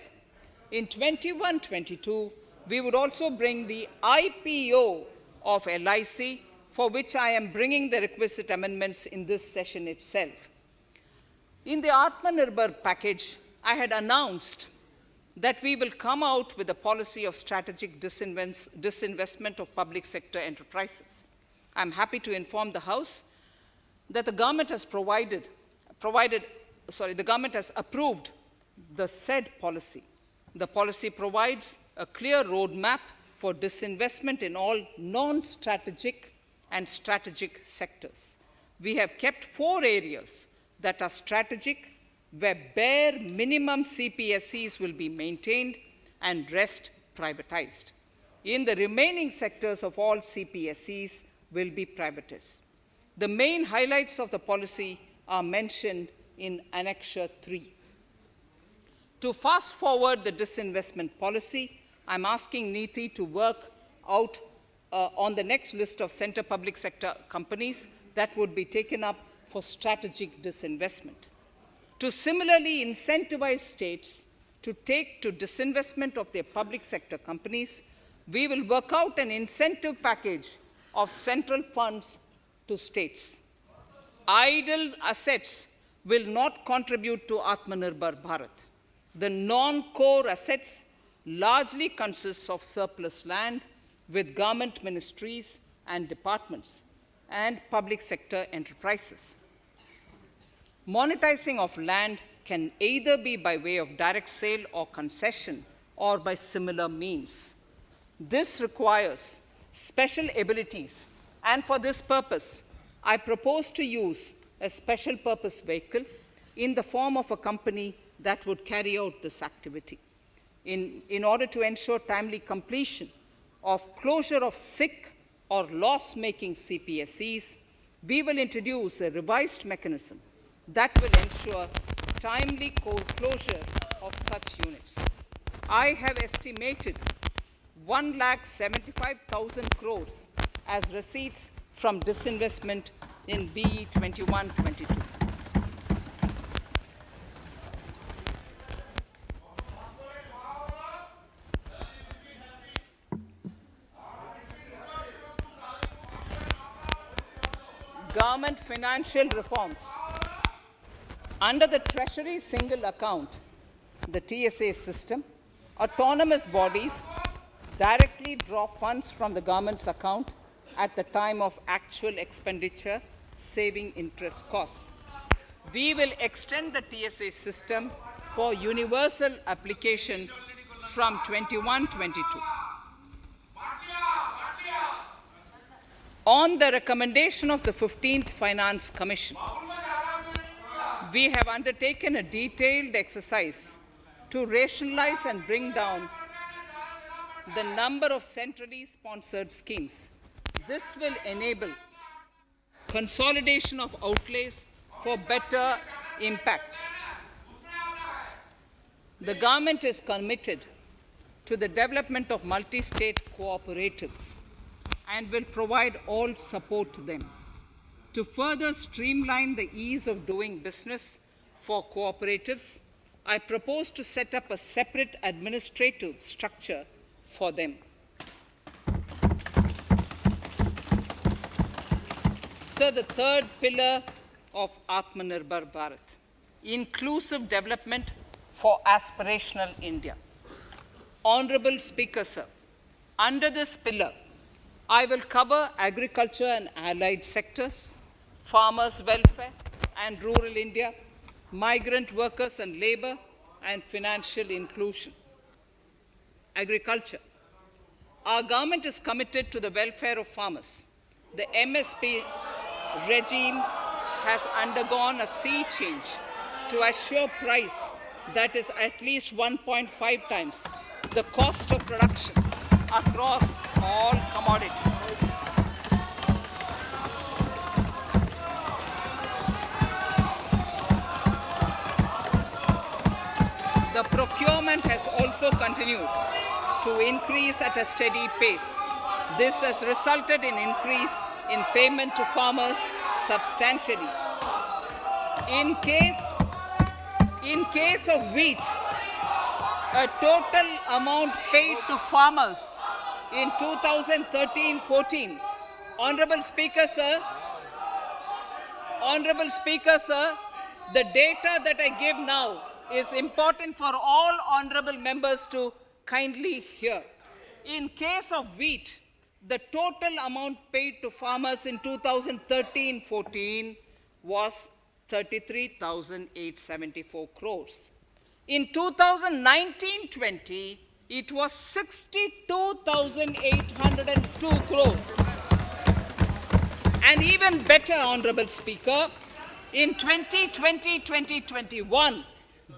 In 21-22, we would also bring the IPO of LIC, for which I am bringing the requisite amendments in this session itself. In the Atmanirbhar package, I had announced that we will come out with a policy of strategic disinvestment of public sector enterprises. I'm happy to inform the House that the government has the government has approved the said policy. The policy provides a clear roadmap for disinvestment in all non-strategic and strategic sectors. We have kept 4 areas that are strategic, where bare minimum CPSEs will be maintained and rest privatized. In the remaining sectors of all CPSEs will be privatized. The main highlights of the policy are mentioned in Annexure 3. To fast forward the disinvestment policy, I'm asking NITI to work out on the next list of center public sector companies that would be taken up for strategic disinvestment. To similarly incentivize states to take to disinvestment of their public sector companies, we will work out an incentive package of central funds to states. Idle assets will not contribute to Atmanirbhar Bharat. The non-core assets largely consist of surplus land with government ministries and departments and public sector enterprises. Monetizing of land can either be by way of direct sale or concession, or by similar means. This requires special abilities, and for this purpose, I propose to use a special purpose vehicle in the form of a company that would carry out this activity. In order to ensure timely completion of closure of sick or loss-making CPSEs, we will introduce a revised mechanism that will ensure timely closure of such units. I have estimated 1,75,000 crores as receipts from disinvestment in BE 21-22. Government financial reforms. Under the Treasury single account, the TSA system, autonomous bodies directly draw funds from the government's account at the time of actual expenditure, saving interest costs. We will extend the TSA system for universal application from 21-22. On the recommendation of the 15th Finance Commission, we have undertaken a detailed exercise to rationalize and bring down the number of centrally sponsored schemes. This will enable consolidation of outlays for better impact. The government is committed to the development of multi-state cooperatives and will provide all support to them. To further streamline the ease of doing business for cooperatives, I propose to set up a separate administrative structure for them. So the third pillar of Atmanirbhar Bharat, inclusive development for aspirational India. Honorable Speaker, sir, under this pillar, I will cover agriculture and allied sectors, farmers' welfare and rural India, migrant workers and labor, and financial inclusion. Agriculture. Our government is committed to the welfare of farmers. The MSP regime has undergone a sea change to assure price that is at least 1.5 times the cost of production across all commodities. The procurement has also continued to increase at a steady pace. This has resulted in increase in payment to farmers substantially. In case of wheat, a total amount paid to farmers in 2013-14. Honorable Speaker, sir, the data that I give now is important for all honorable members to kindly hear. In case of wheat, the total amount paid to farmers in 2013-14 was 33,874 crores. In 2019-20, it was 62,802 crores. And even better, Honorable Speaker, in 2020-2021,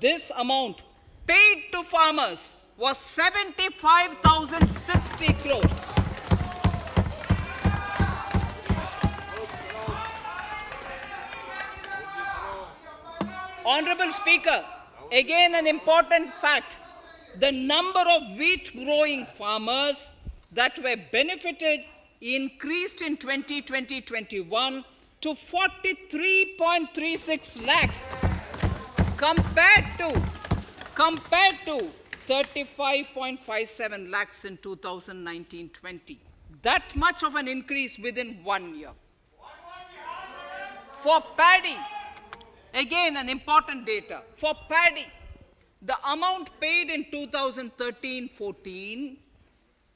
this amount paid to farmers was 75,060 crores. Honorable Speaker, again an important fact, the number of wheat growing farmers that were benefited increased in 2020-21 to 43.36 lakhs compared to 35.57 lakhs in 2019-20. That much of an increase within 1 year. For paddy, again an important data. For paddy, the amount paid in 2013-14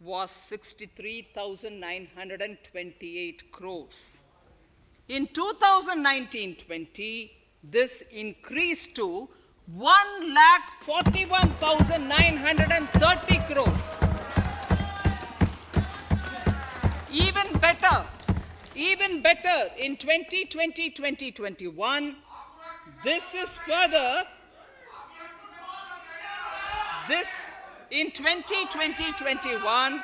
was 63,928 crores. In 2019-20, this increased to 1,41,930 crores. Even better, in 2020-2021, this is further, in 2020-21,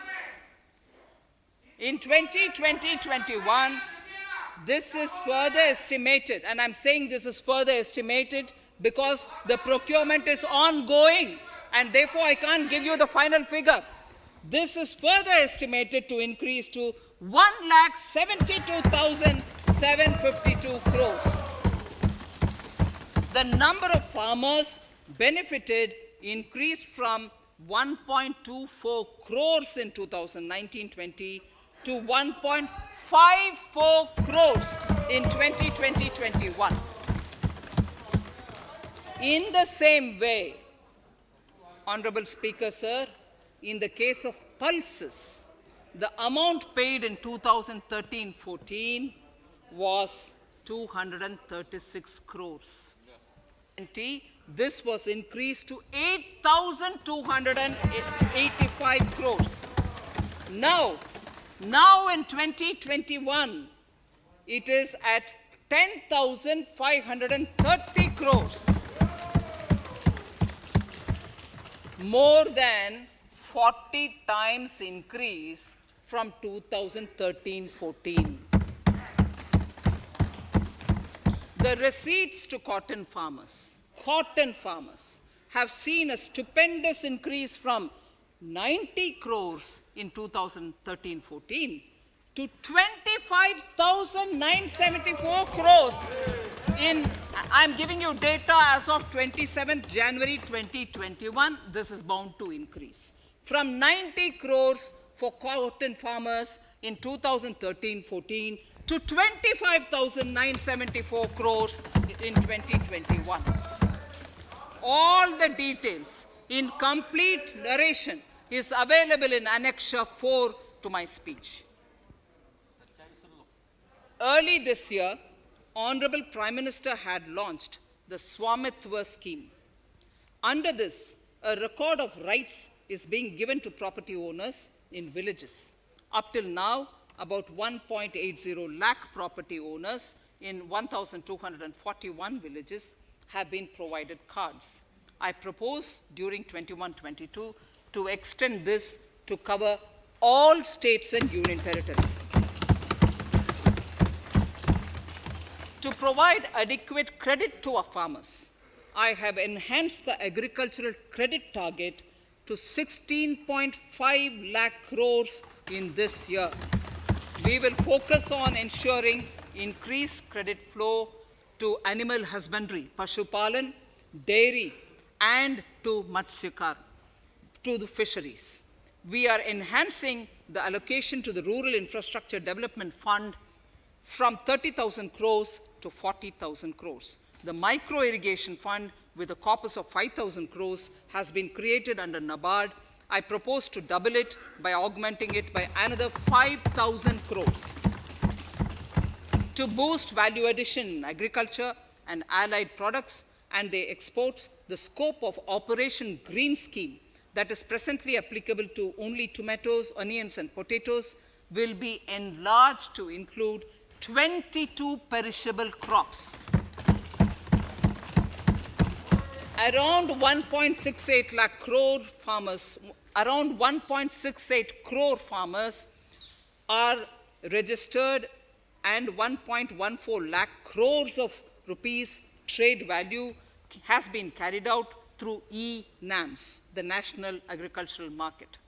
this is further estimated, and I'm saying this is further estimated because the procurement is ongoing, and therefore I can't give you the final figure. This is further estimated to increase to 1,72,752 crores. The number of farmers benefited increased from 1.24 crores in 2019-20 to 1.54 crores in 2020-21. In the same way, Honorable Speaker, sir, in the case of pulses, the amount paid in 2013-14 was 236 crores. This was increased to 8,285 crores. Now in 2021, it is at 10,530 crores. More than 40 times increase from 2013-14. The receipts to cotton farmers have seen a stupendous increase from 90 crores in 2013-14 to 25,974 crores in, I'm giving you data as of 27th January 2021, this is bound to increase. From 90 crores for cotton farmers in 2013-14 to 25,974 crores in 2021. All the details in complete narration is available in Annexure 4 to my speech. Early this year, Honorable Prime Minister had launched the Swamitwa scheme. Under this, a record of rights is being given to property owners in villages. Up till now, about 1.80 lakh property owners in 1,241 villages have been provided cards. I propose during 21-22 to extend this to cover all states and union territories. To provide adequate credit to our farmers, I have enhanced the agricultural credit target to 16.5 lakh crores in this year. We will focus on ensuring increased credit flow to animal husbandry, Pashupalan, dairy, and to Matsyakar, to the fisheries. We are enhancing the allocation to the Rural Infrastructure Development Fund from 30,000 crores to 40,000 crores. The Micro Irrigation Fund, with a corpus of 5,000 crores, has been created under NABARD. I propose to double it by augmenting it by another 5,000 crores. To boost value addition in agriculture and allied products and their exports, the scope of Operation Green Scheme, that is presently applicable to only tomatoes, onions, and potatoes, will be enlarged to include 22 perishable crops. Around 1.68 lakh crore farmers, around 1.68 crore farmers are registered, and 1.14 lakh crores of rupees trade value has been carried out through e-NAMs, the National Agricultural Market.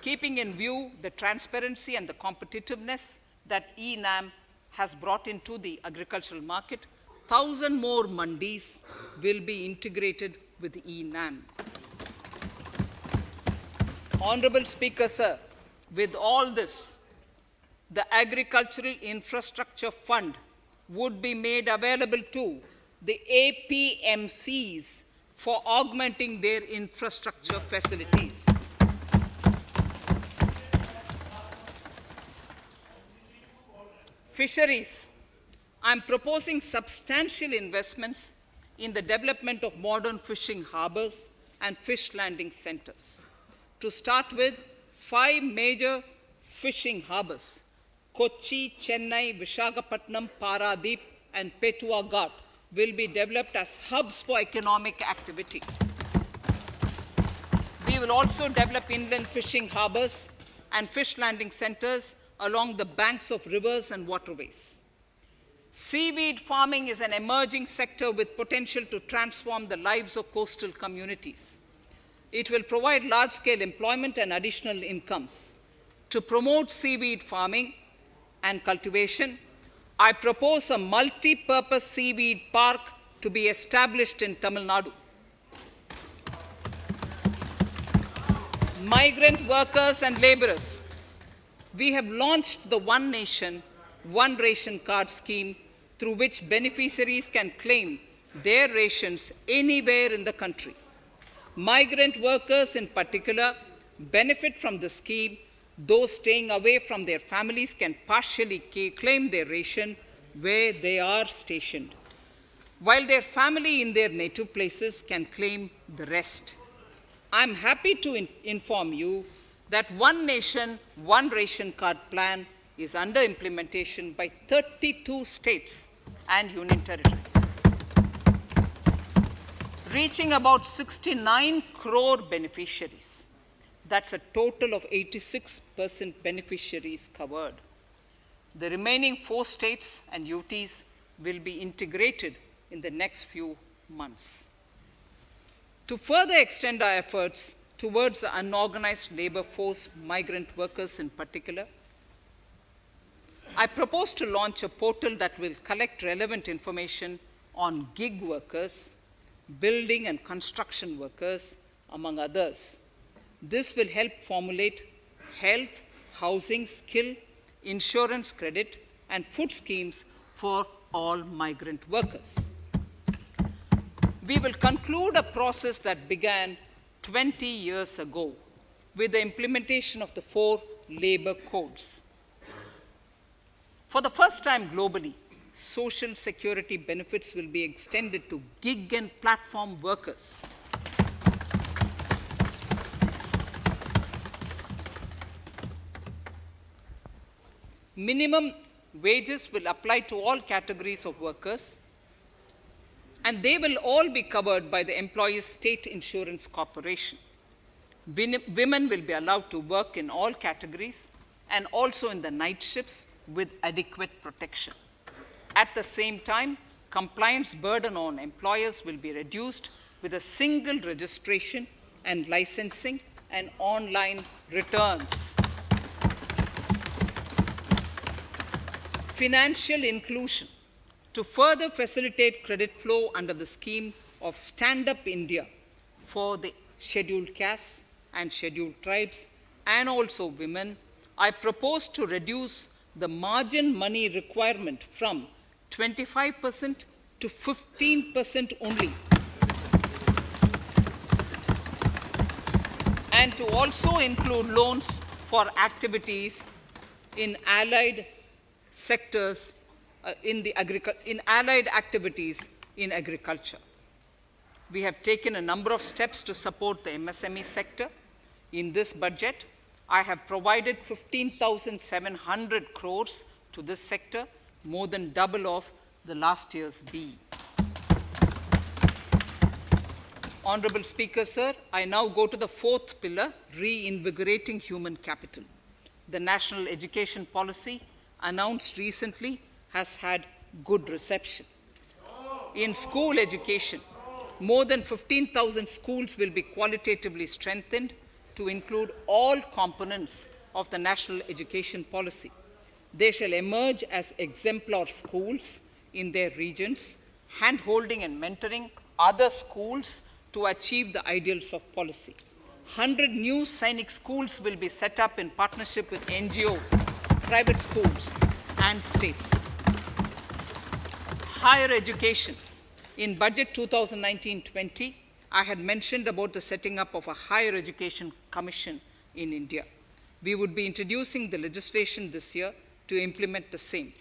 Keeping in view the transparency and the competitiveness that e-NAM has brought into the agricultural market, 1,000 more mandis will be integrated with e-NAM. Honorable Speaker, sir, with all this, the Agricultural Infrastructure Fund would be made available to the APMCs for augmenting their infrastructure facilities. Fisheries. I'm proposing substantial investments in the development of modern fishing harbors and fish landing centers. To start with, 5 major fishing harbors, Kochi, Chennai, Visakhapatnam, Paradip, and Petua Ghat, will be developed as hubs for economic activity. We will also develop inland fishing harbors and fish landing centers along the banks of rivers and waterways. Seaweed farming is an emerging sector with potential to transform the lives of coastal communities. It will provide large-scale employment and additional incomes. To promote seaweed farming and cultivation, I propose a multi-purpose seaweed park to be established in Tamil Nadu. Migrant workers and laborers. We have launched the One Nation, One Ration Card scheme, through which beneficiaries can claim their rations anywhere in the country. Migrant workers in particular benefit from the scheme. Those staying away from their families can partially claim their ration where they are stationed, while their family in their native places can claim the rest. I'm happy to inform you that One Nation, One Ration Card plan is under implementation by 32 states and union territories, reaching about 69 crore beneficiaries. That's a total of 86% beneficiaries covered. The remaining 4 states and UTs will be integrated in the next few months. To further extend our efforts towards the unorganized labor force, migrant workers in particular, I propose to launch a portal that will collect relevant information on gig workers, building and construction workers, among others. This will help formulate health, housing, skill, insurance credit, and food schemes for all migrant workers. We will conclude a process that began 20 years ago with the implementation of the 4 labor codes. For the first time globally, social security benefits will be extended to gig and platform workers. Minimum wages will apply to all categories of workers, and they will all be covered by the Employees State Insurance Corporation. Women will be allowed to work in all categories and also in the night shifts with adequate protection. At the same time, compliance burden on employers will be reduced with a single registration and licensing and online returns. Financial inclusion. To further facilitate credit flow under the scheme of Stand Up India for the scheduled castes and scheduled tribes and also women, I propose to reduce the margin money requirement from 25% to 15% only, and to also include loans for activities in allied sectors, in allied activities in agriculture. We have taken a number of steps to support the MSME sector. In this budget, I have provided 15,700 crores to this sector, more than double of the last year's BE. Honorable Speaker, sir, I now go to the 4th pillar, reinvigorating human capital. The national education policy announced recently has had good reception. In school education, more than 15,000 schools will be qualitatively strengthened to include all components of the national education policy. They shall emerge as exemplar schools in their regions, hand-holding and mentoring other schools to achieve the ideals of policy. 100 new Sainik schools will be set up in partnership with NGOs, private schools, and states. Higher education. In Budget 2019-20, I had mentioned about the setting up of a higher education commission in India. We would be introducing the legislation this year to implement the same.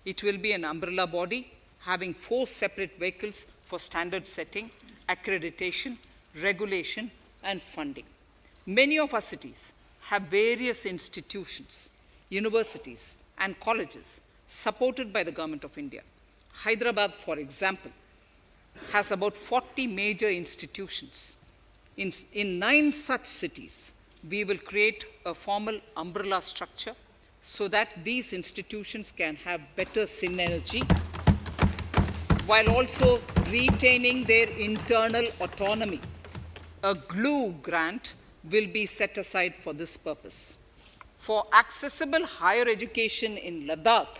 It will be an umbrella body having 4 separate vehicles for standard setting, accreditation, regulation, and funding. Many of our cities have various institutions, universities, and colleges supported by the Government of India. Hyderabad, for example, has about 40 major institutions. In 9 such cities, we will create a formal umbrella structure so that these institutions can have better synergy while also retaining their internal autonomy. A glue grant will be set aside for this purpose. For accessible higher education in Ladakh,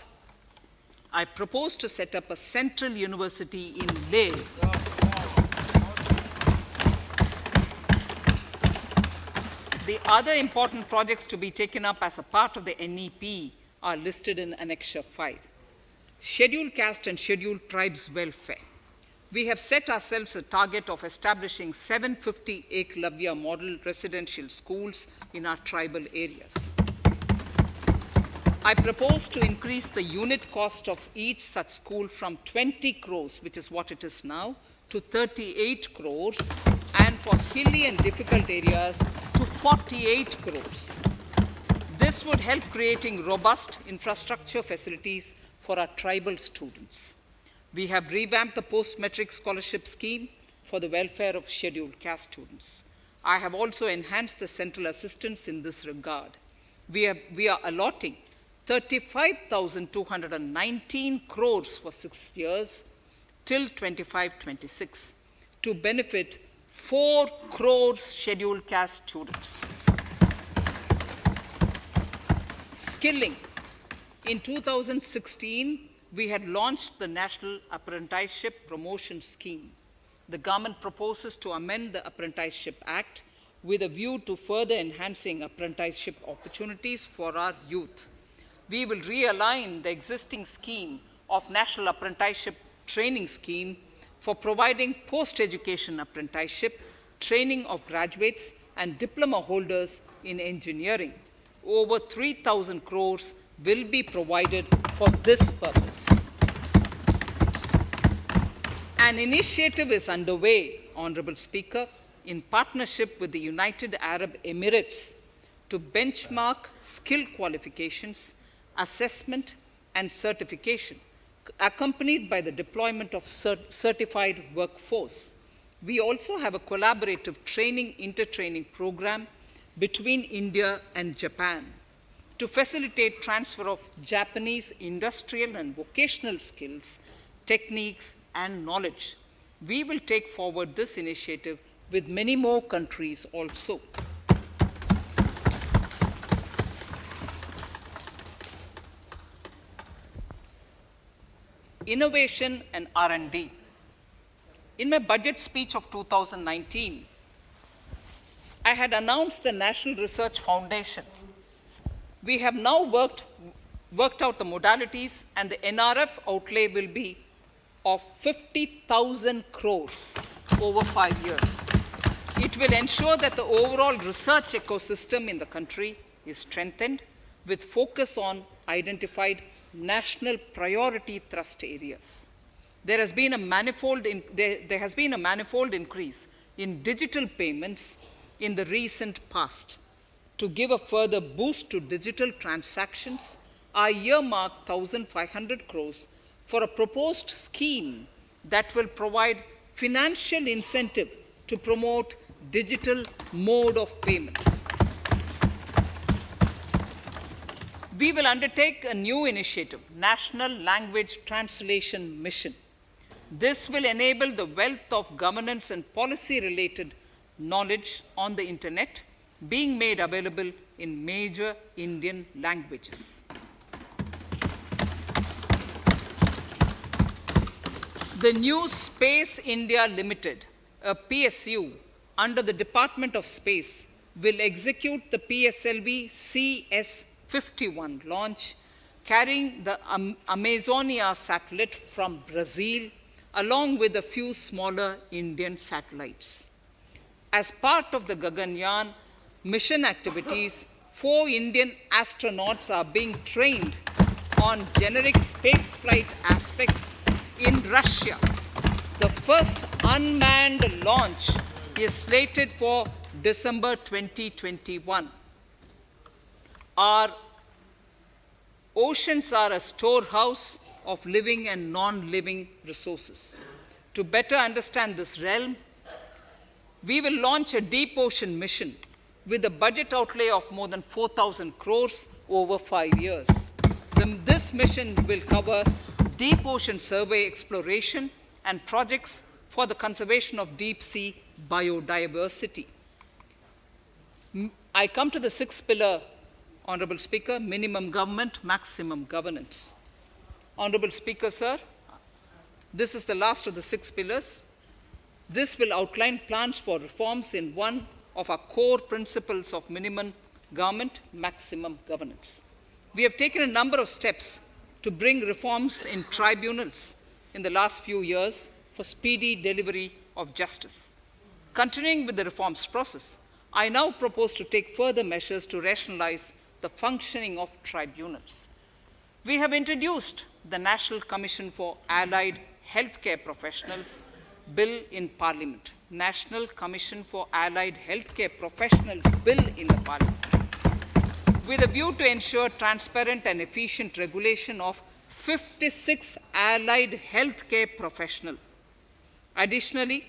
I propose to set up a central university in Leh. The other important projects to be taken up as a part of the NEP are listed in Annexure 5. Scheduled caste and scheduled tribes welfare. We have set ourselves a target of establishing 750 Eklavya model residential schools in our tribal areas. I propose to increase the unit cost of each such school from 20 crores, which is what it is now, to 38 crores, and for hilly and difficult areas to 48 crores. This would help creating robust infrastructure facilities for our tribal students. We have revamped the post-metric scholarship scheme for the welfare of scheduled caste students. I have also enhanced the central assistance in this regard. We are allotting 35,219 crores for 6 years till 25-26 to benefit 4 crores scheduled caste students. Skilling. In 2016, we had launched the National Apprenticeship Promotion Scheme. The government proposes to amend the Apprenticeship Act with a view to further enhancing apprenticeship opportunities for our youth. We will realign the existing scheme of National Apprenticeship Training Scheme for providing post-education apprenticeship, training of graduates and diploma holders in engineering. Over 3,000 crores will be provided for this purpose. An initiative is underway, Honorable Speaker, in partnership with the United Arab Emirates to benchmark skill qualifications, assessment, and certification, accompanied by the deployment of certified workforce. We also have a collaborative inter-training program between India and Japan to facilitate transfer of Japanese industrial and vocational skills, techniques, and knowledge. We will take forward this initiative with many more countries also. Innovation and R&D. In my budget speech of 2019, I had announced the National Research Foundation. We have now worked out the modalities, and the NRF outlay will be of 50,000 crores over 5 years. It will ensure that the overall research ecosystem in the country is strengthened with focus on identified national priority thrust areas. There has been a manifold increase in digital payments in the recent past. To give a further boost to digital transactions, I earmarked 1,500 crores for a proposed scheme that will provide financial incentive to promote digital mode of payment. We will undertake a new initiative, National Language Translation Mission. This will enable the wealth of governance and policy-related knowledge on the internet being made available in major Indian languages. The new Space India Limited, a PSU, under the Department of Space, will execute the PSLV CS-51 launch, carrying the Amazonia satellite from Brazil, along with a few smaller Indian satellites. As part of the Gaganyaan mission activities, 4 Indian astronauts are being trained on generic spaceflight aspects in Russia. The first unmanned launch is slated for December 2021. Our oceans are a storehouse of living and non-living resources. To better understand this realm, we will launch a deep ocean mission with a budget outlay of more than 4,000 crores over 5 years. This mission will cover deep ocean survey exploration and projects for the conservation of deep sea biodiversity. I come to the 6th pillar, Honorable Speaker, minimum government, maximum governance. Honorable Speaker, sir, this is the last of the 6 pillars. This will outline plans for reforms in one of our core principles of minimum government, maximum governance. We have taken a number of steps to bring reforms in tribunals in the last few years for speedy delivery of justice. Continuing with the reforms process, I now propose to take further measures to rationalize the functioning of tribunals. We have introduced the National Commission for Allied Healthcare Professionals Bill in Parliament. National Commission for Allied Healthcare Professionals Bill in the Parliament, with a view to ensure transparent and efficient regulation of 56 allied healthcare professionals. Additionally,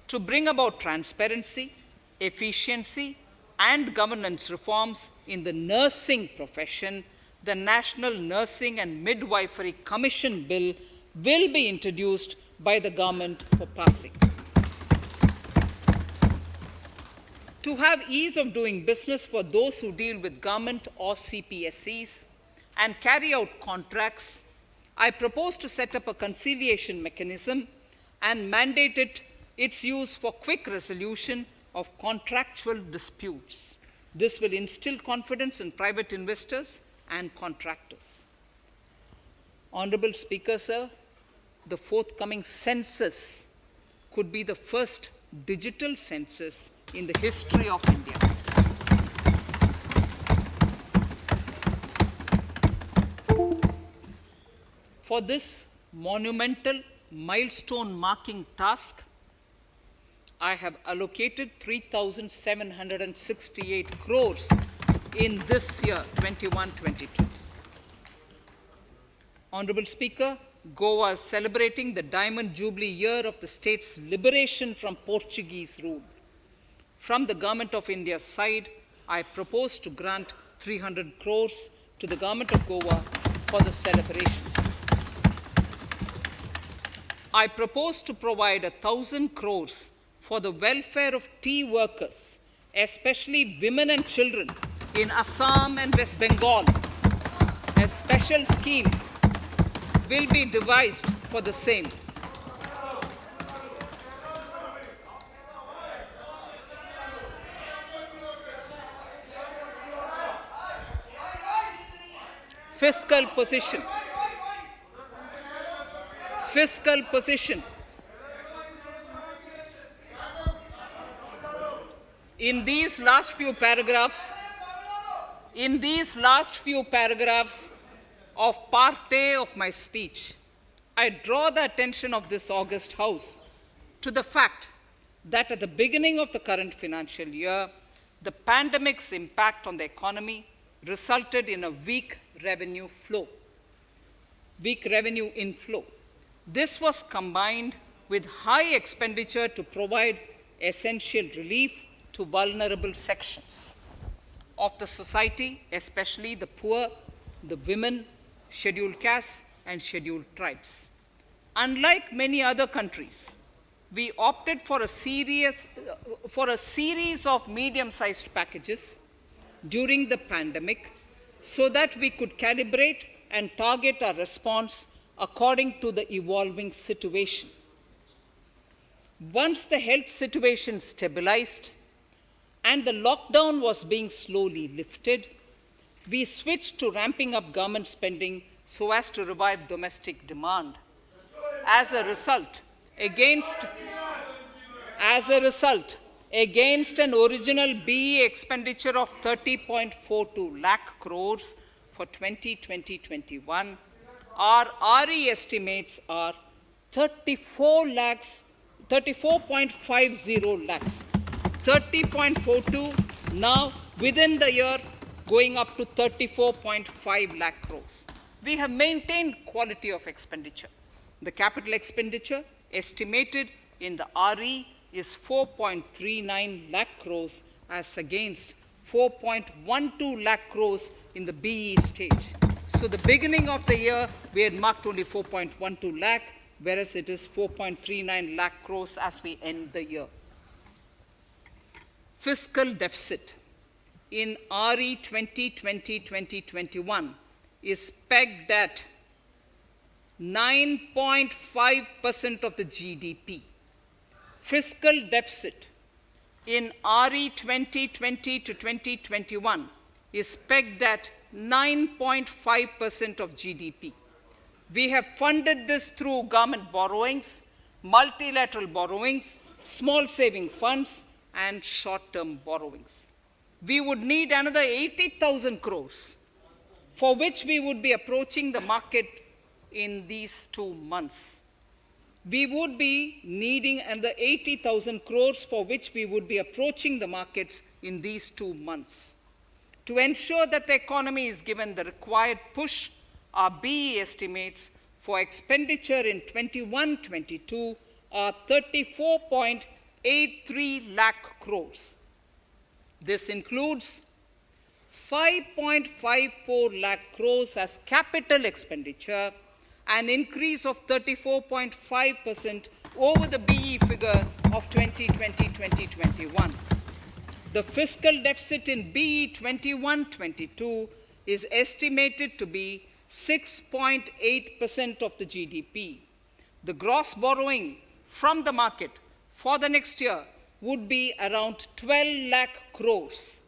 to bring about transparency, efficiency, and governance reforms in the nursing profession, the National Nursing and Midwifery Commission Bill will be introduced by the government for passing. To have ease of doing business for those who deal with government or CPSEs and carry out contracts, I propose to set up a conciliation mechanism and mandate its use for quick resolution of contractual disputes. This will instill confidence in private investors and contractors. Honorable Speaker, sir, the forthcoming census could be the first digital census in the history of India. For this monumental milestone marking task, I have allocated 3,768 crores in this year, 21-22. Honorable Speaker, Goa is celebrating the Diamond Jubilee year of the state's liberation from Portuguese rule. From the Government of India's side, I propose to grant 300 crores to the Government of Goa for the celebrations. I propose to provide 1,000 crores for the welfare of tea workers, especially women and children in Assam and West Bengal. A special scheme will be devised for the same. Fiscal position. Fiscal position. In these last few paragraphs of Part A of my speech, I draw the attention of this august House to the fact that at the beginning of the current financial year, the pandemic's impact on the economy resulted in a weak revenue inflow. This was combined with high expenditure to provide essential relief to vulnerable sections of the society, especially the poor, the women, scheduled castes, and scheduled tribes. Unlike many other countries, we opted for a series of medium-sized packages during the pandemic so that we could calibrate and target our response according to the evolving situation. Once the health situation stabilized and the lockdown was being slowly lifted, we switched to ramping up government spending so as to revive domestic demand. As a result, against an original BE expenditure of 30.42 lakh crores for 2020-21, our RE estimates are 34.50 lakhs, 30.42 now within the year going up to 34.5 lakh crores. We have maintained quality of expenditure. The capital expenditure estimated in the RE is 4.39 lakh crores as against 4.12 lakh crores in the BE stage. So the beginning of the year, we had marked only 4.12 lakh, whereas it is 4.39 lakh crores as we end the year. Fiscal deficit in RE 2020-2021 is pegged at 9.5% of the GDP. Fiscal deficit in RE 2020 to 2021 is pegged at 9.5% of GDP. We have funded this through government borrowings, multilateral borrowings, small saving funds, and short-term borrowings. We would need another 80,000 crores, for which we would be approaching the market in these 2 months. We would be needing another 80,000 crores, for which we would be approaching the markets in these 2 months. To ensure that the economy is given the required push, our BE estimates for expenditure in 21-22 are 34.83 lakh crores. This includes 5.54 lakh crores as capital expenditure, an increase of 34.5% over the BE figure of 2020-2021. The fiscal deficit in BE 21-22 is estimated to be 6.8% of the GDP. The gross borrowing from the market for the next year would be around 12 lakh crores.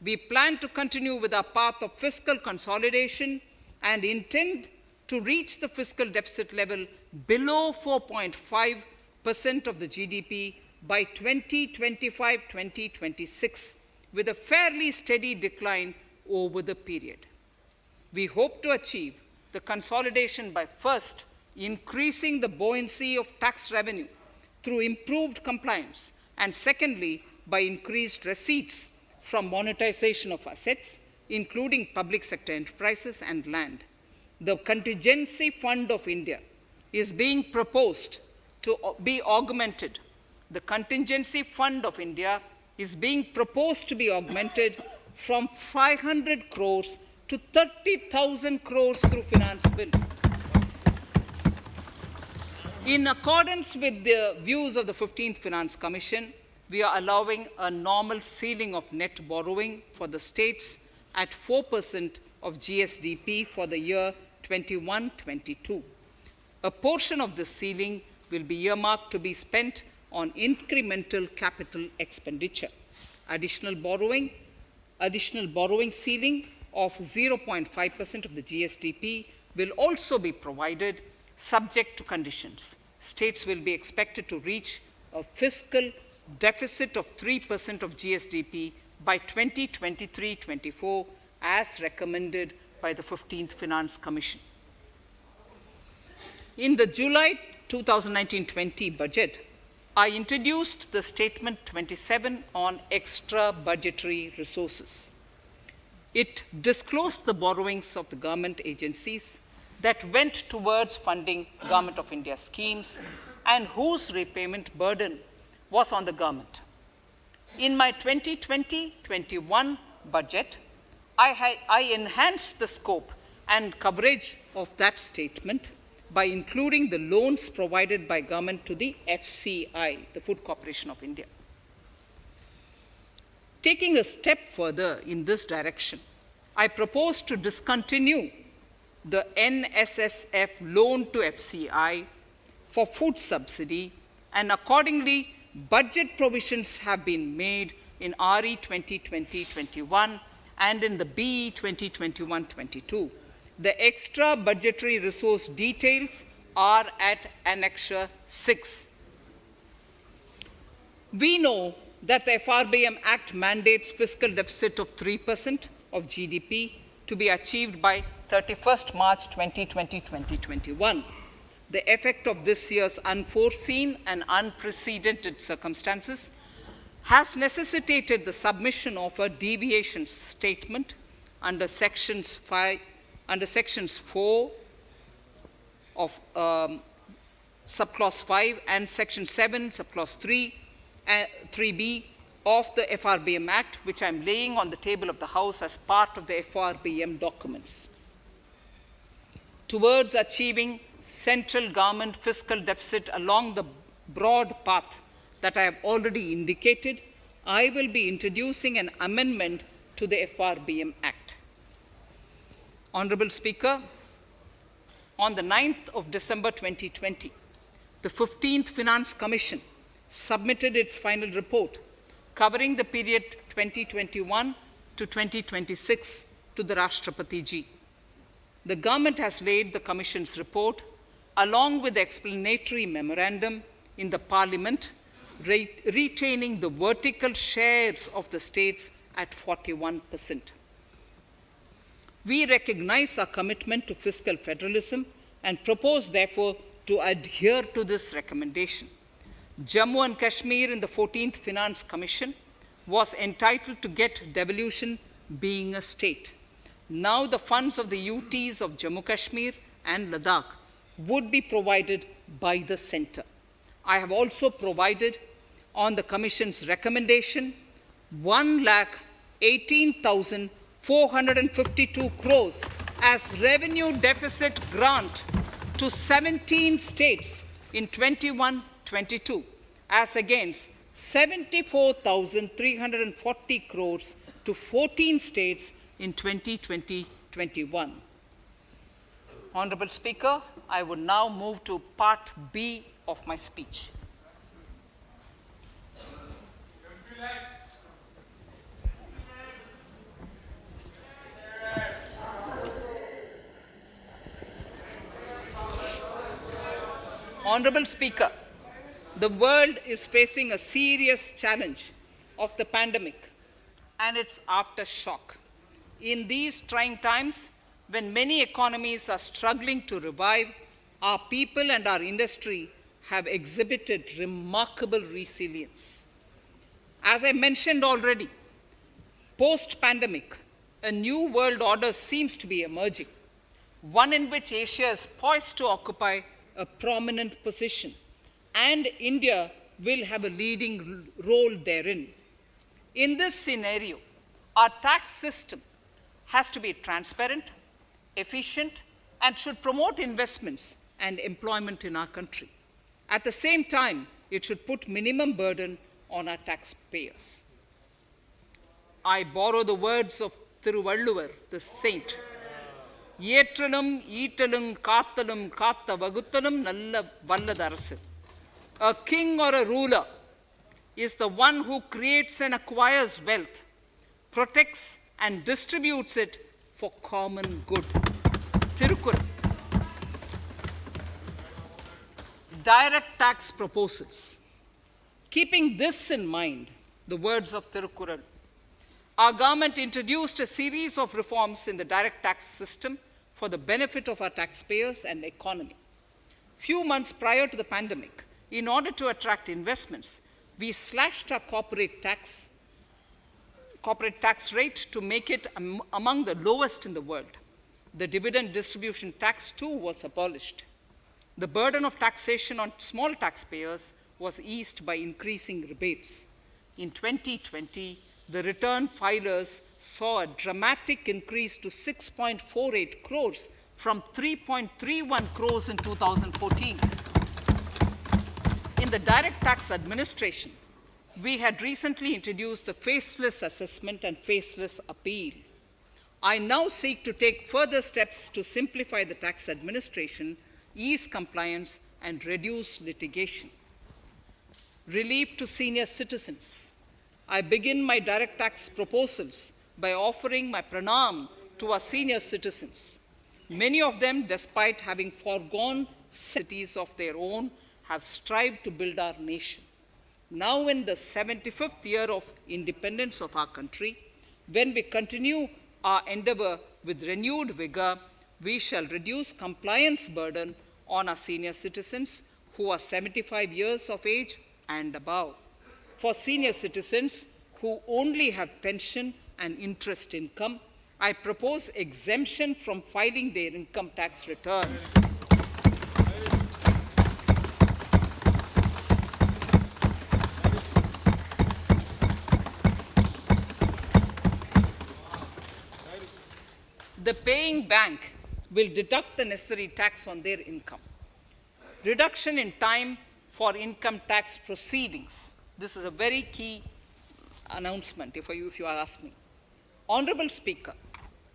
We plan to continue with our path of fiscal consolidation and intend to reach the fiscal deficit level below 4.5% of the GDP by 2025-2026, with a fairly steady decline over the period. We hope to achieve the consolidation by first increasing the buoyancy of tax revenue through improved compliance, and secondly, by increased receipts from monetization of assets, including public sector enterprises and land. The Contingency Fund of India is being proposed to be augmented. The Contingency Fund of India is being proposed to be augmented from 500 crores to 30,000 crores through finance bill. In accordance with the views of the 15th Finance Commission, we are allowing a normal ceiling of net borrowing for the states at 4% of GSDP for the year 21-22. A portion of the ceiling will be earmarked to be spent on incremental capital expenditure. Additional borrowing ceiling of 0.5% of the GSDP will also be provided subject to conditions. States will be expected to reach a fiscal deficit of 3% of GSDP by 2023-24 as recommended by the 15th Finance Commission. In the July 2019-20 budget, I introduced the Statement 27 on extra budgetary resources. It disclosed the borrowings of the government agencies that went towards funding Government of India schemes and whose repayment burden was on the government. In my 2020-21 budget, I enhanced the scope and coverage of that statement by including the loans provided by government to the FCI, the Food Corporation of India. Taking a step further in this direction, I propose to discontinue the NSSF loan to FCI for food subsidy, and accordingly, budget provisions have been made in RE 2020-21 and in the BE 2021-22. The extra budgetary resource details are at Annexure 6. We know that the Frbm Act mandates fiscal deficit of 3% of GDP to be achieved by 31st March 2020-2021. The effect of this year's unforeseen and unprecedented circumstances has necessitated the submission of a deviation statement under Sections 4 of Subclause 5 and Section 7, Subclause 3b of the Frbm Act, which I am laying on the table of the House as part of the Frbm documents. Towards achieving central government fiscal deficit along the broad path that I have already indicated, I will be introducing an amendment to the Frbm Act. Honorable Speaker, on the 9th of December 2020, the 15th Finance Commission submitted its final report covering the period 2021 to 2026 to the Rashtrapati Ji. The government has laid the Commission's report along with the explanatory memorandum in the Parliament, retaining the vertical shares of the states at 41%. We recognize our commitment to fiscal federalism and propose, therefore, to adhere to this recommendation. Jammu and Kashmir in the 14th Finance Commission was entitled to get devolution being a state. Now the funds of the UTs of Jammu Kashmir and Ladakh would be provided by the centre. I have also provided on the Commission's recommendation 1,18,452 crores as revenue deficit grant to 17 states in 21-22, as against 74,340 crores to 14 states in 2020-21. Honorable Speaker, I would now move to Part B of my speech. Honorable Speaker, the world is facing a serious challenge of the pandemic and its aftershock. In these trying times, when many economies are struggling to revive, our people and our industry have exhibited remarkable resilience. As I mentioned already, post-pandemic, a new world order seems to be emerging, one in which Asia is poised to occupy a prominent position, and India will have a leading role therein. In this scenario, our tax system has to be transparent, efficient, and should promote investments and employment in our country. At the same time, it should put minimum burden on our taxpayers. I borrow the words of Thiruvalluvar, the saint. Yetralum, eatalum, kathalum, katha vaguthalum, nalla valladarasu. A king or a ruler is the one who creates and acquires wealth, protects and distributes it for common good. Tirukkural. Direct tax proposals. Keeping this in mind, the words of Tirukkural, our government introduced a series of reforms in the direct tax system for the benefit of our taxpayers and economy. Few months prior to the pandemic, in order to attract investments, we slashed our corporate tax rate to make it among the lowest in the world. The dividend distribution tax too was abolished. The burden of taxation on small taxpayers was eased by increasing rebates. In 2020, the return filers saw a dramatic increase to 6.48 crores from 3.31 crores in 2014. In the direct tax administration, we had recently introduced the faceless assessment and faceless appeal. I now seek to take further steps to simplify the tax administration, ease compliance, and reduce litigation. Relief to senior citizens. I begin my direct tax proposals by offering my pranam to our senior citizens. Many of them, despite having foregone cities of their own, have strived to build our nation. Now in the 75th year of independence of our country, when we continue our endeavor with renewed vigor, we shall reduce compliance burden on our senior citizens who are 75 years of age and above. For senior citizens who only have pension and interest income, I propose exemption from filing their income tax returns. The paying bank will deduct the necessary tax on their income. Reduction in time for income tax proceedings. This is a very key announcement, if you ask me. Honorable Speaker,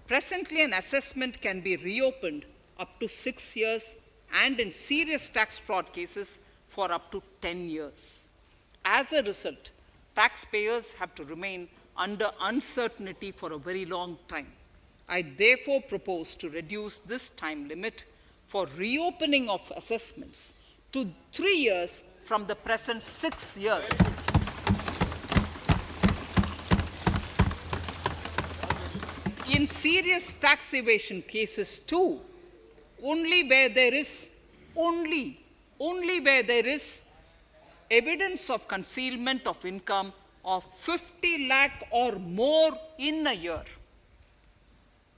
presently an assessment can be reopened up to 6 years and in serious tax fraud cases for up to 10 years. As a result, taxpayers have to remain under uncertainty for a very long time. I therefore propose to reduce this time limit for reopening of assessments to 3 years from the present 6 years. In serious tax evasion cases too, only where there is evidence of concealment of income of 50 lakh or more in a year.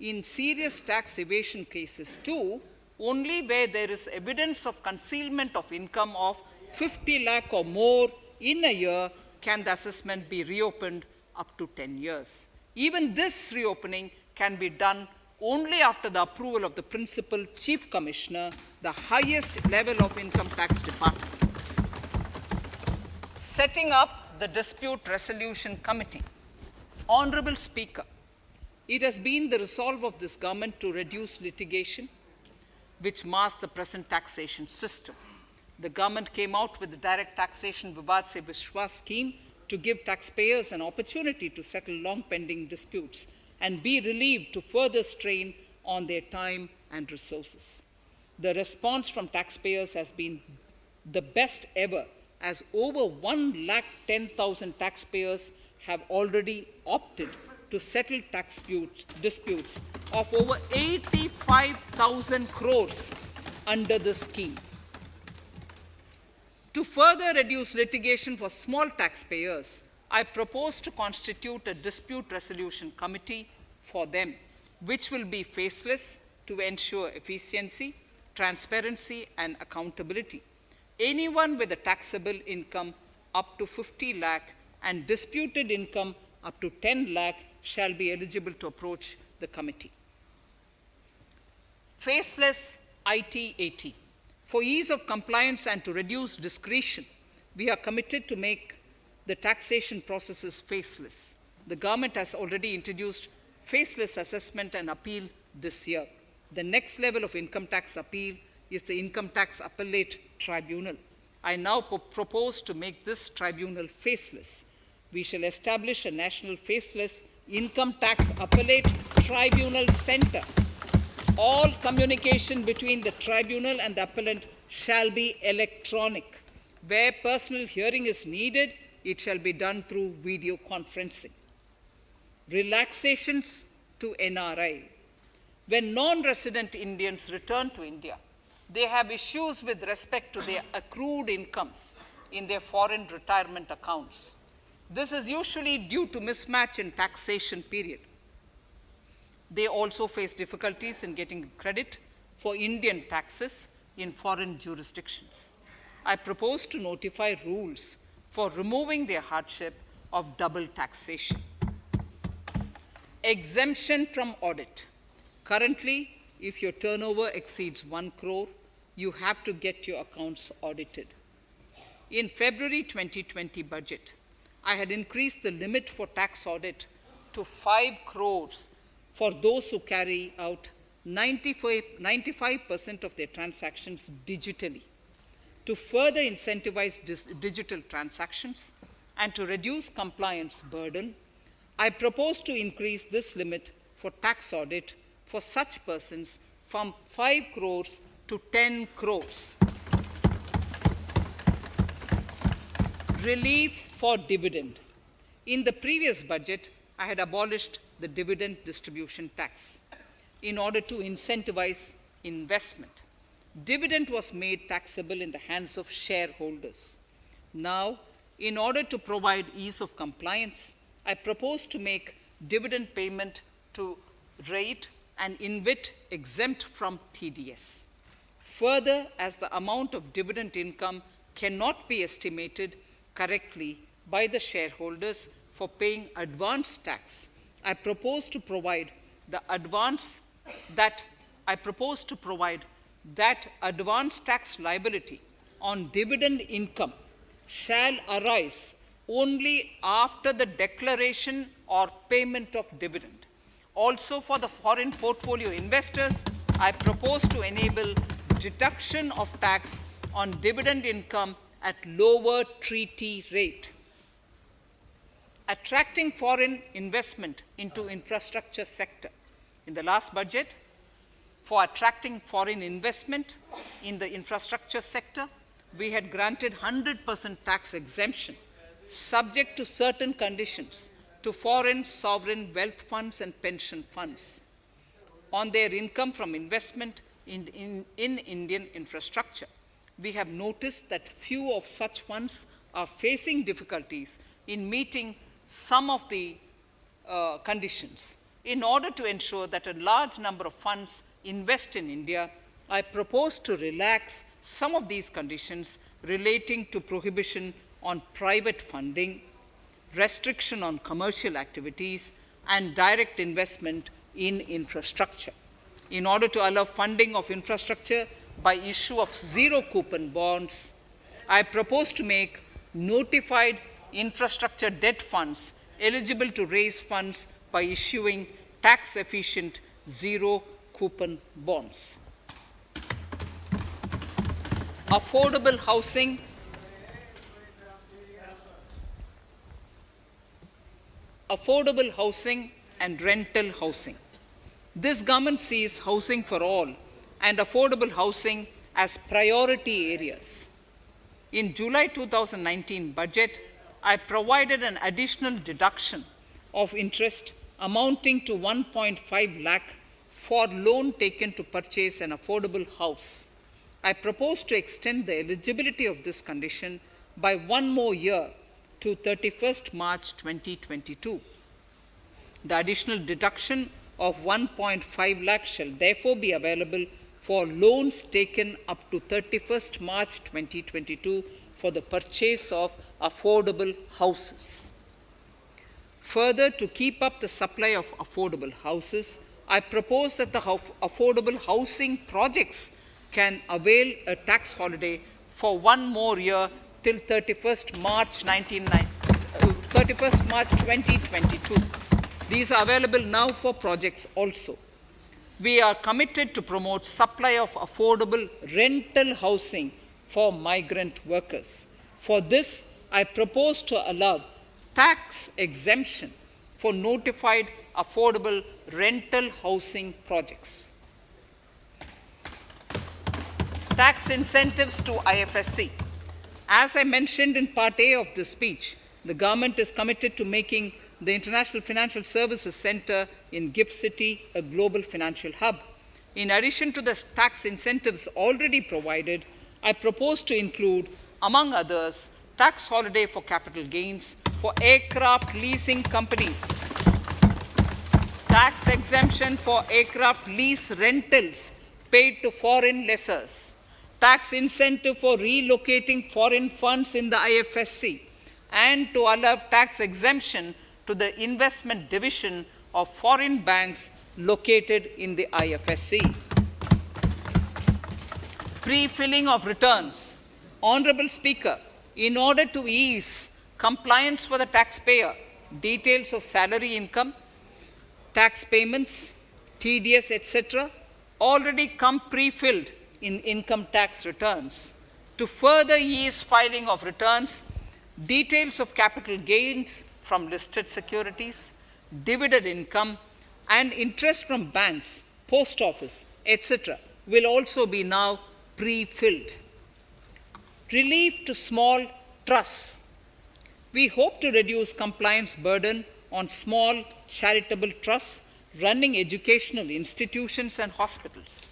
In serious tax evasion cases too, only where there is evidence of concealment of income of 50 lakh or more in a year can the assessment be reopened up to 10 years. Even this reopening can be done only after the approval of the Principal Chief Commissioner, the highest level of Income Tax Department. Setting up the Dispute Resolution Committee. Honorable Speaker, it has been the resolve of this government to reduce litigation which mars the present taxation system. The government came out with the Direct Taxation Vivad Se Vishwas scheme to give taxpayers an opportunity to settle long-pending disputes and be relieved to further strain on their time and resources. The response from taxpayers has been the best ever, as over 110,000 taxpayers have already opted to settle tax disputes of over 85,000 crores under the scheme. To further reduce litigation for small taxpayers, I propose to constitute a dispute resolution committee for them, which will be faceless to ensure efficiency, transparency, and accountability. Anyone with a taxable income up to 50 lakh and disputed income up to 10 lakh shall be eligible to approach the committee. Faceless IT-AT. For ease of compliance and to reduce discretion, we are committed to make the taxation processes faceless. The government has already introduced faceless assessment and appeal this year. The next level of income tax appeal is the Income Tax Appellate Tribunal. I now propose to make this tribunal faceless. We shall establish a national faceless Income Tax Appellate Tribunal Center. All communication between the tribunal and the appellant shall be electronic. Where personal hearing is needed, it shall be done through video conferencing. Relaxations to NRI. When non-resident Indians return to India, they have issues with respect to their accrued incomes in their foreign retirement accounts. This is usually due to mismatch in taxation period. They also face difficulties in getting credit for Indian taxes in foreign jurisdictions. I propose to notify rules for removing their hardship of double taxation. Exemption from audit. Currently, if your turnover exceeds 1 crore, you have to get your accounts audited. In February 2020 budget, I had increased the limit for tax audit to 5 crores for those who carry out 95% of their transactions digitally. To further incentivize digital transactions and to reduce compliance burden, I propose to increase this limit for tax audit for such persons from 5 crores to 10 crores. Relief for dividend. In the previous budget, I had abolished the dividend distribution tax in order to incentivize investment. Dividend was made taxable in the hands of shareholders. Now, in order to provide ease of compliance, I propose to make dividend payment to rate and InvIT exempt from TDS. Further, as the amount of dividend income cannot be estimated correctly by the shareholders for paying advance tax, I propose to provide that advance tax liability on dividend income shall arise only after the declaration or payment of dividend. Also, for the foreign portfolio investors, I propose to enable deduction of tax on dividend income at lower treaty rate. Attracting foreign investment into infrastructure sector. In the last budget, for attracting foreign investment in the infrastructure sector, we had granted 100% tax exemption, subject to certain conditions, to foreign sovereign wealth funds and pension funds on their income from investment in Indian infrastructure. We have noticed that few of such funds are facing difficulties in meeting some of the conditions. In order to ensure that a large number of funds invest in India, I propose to relax some of these conditions relating to prohibition on private funding, restriction on commercial activities, and direct investment in infrastructure. In order to allow funding of infrastructure by issue of zero-coupon bonds, I propose to make notified infrastructure debt funds eligible to raise funds by issuing tax-efficient zero-coupon bonds. Affordable housing. Affordable housing and rental housing. This government sees housing for all and affordable housing as priority areas. In July 2019 budget, I provided an additional deduction of interest amounting to 1.5 lakh for loan taken to purchase an affordable house. I propose to extend the eligibility of this condition by 1 more year to 31st March 2022. The additional deduction of 1.5 lakh shall therefore be available for loans taken up to 31st March 2022 for the purchase of affordable houses. Further, to keep up the supply of affordable houses, I propose that the affordable housing projects can avail a tax holiday for 1 more year till 31st March 2022. These are available now for projects also. We are committed to promote supply of affordable rental housing for migrant workers. For this, I propose to allow tax exemption for notified affordable rental housing projects. Tax incentives to IFSC. As I mentioned in Part A of this speech, the government is committed to making the International Financial Services Center in Gift City a global financial hub. In addition to the tax incentives already provided, I propose to include, among others, tax holiday for capital gains for aircraft leasing companies, tax exemption for aircraft lease rentals paid to foreign lessors, tax incentive for relocating foreign funds in the IFSC, and to allow tax exemption to the investment division of foreign banks located in the IFSC. Pre-filling of returns. Honorable Speaker, in order to ease compliance for the taxpayer, details of salary income, tax payments, TDS, etc., already come pre-filled in income tax returns. To further ease filing of returns, details of capital gains from listed securities, dividend income, and interest from banks, post office, etc., will also be now pre-filled. Relief to small trusts. We hope to reduce compliance burden on small charitable trusts running educational institutions and hospitals.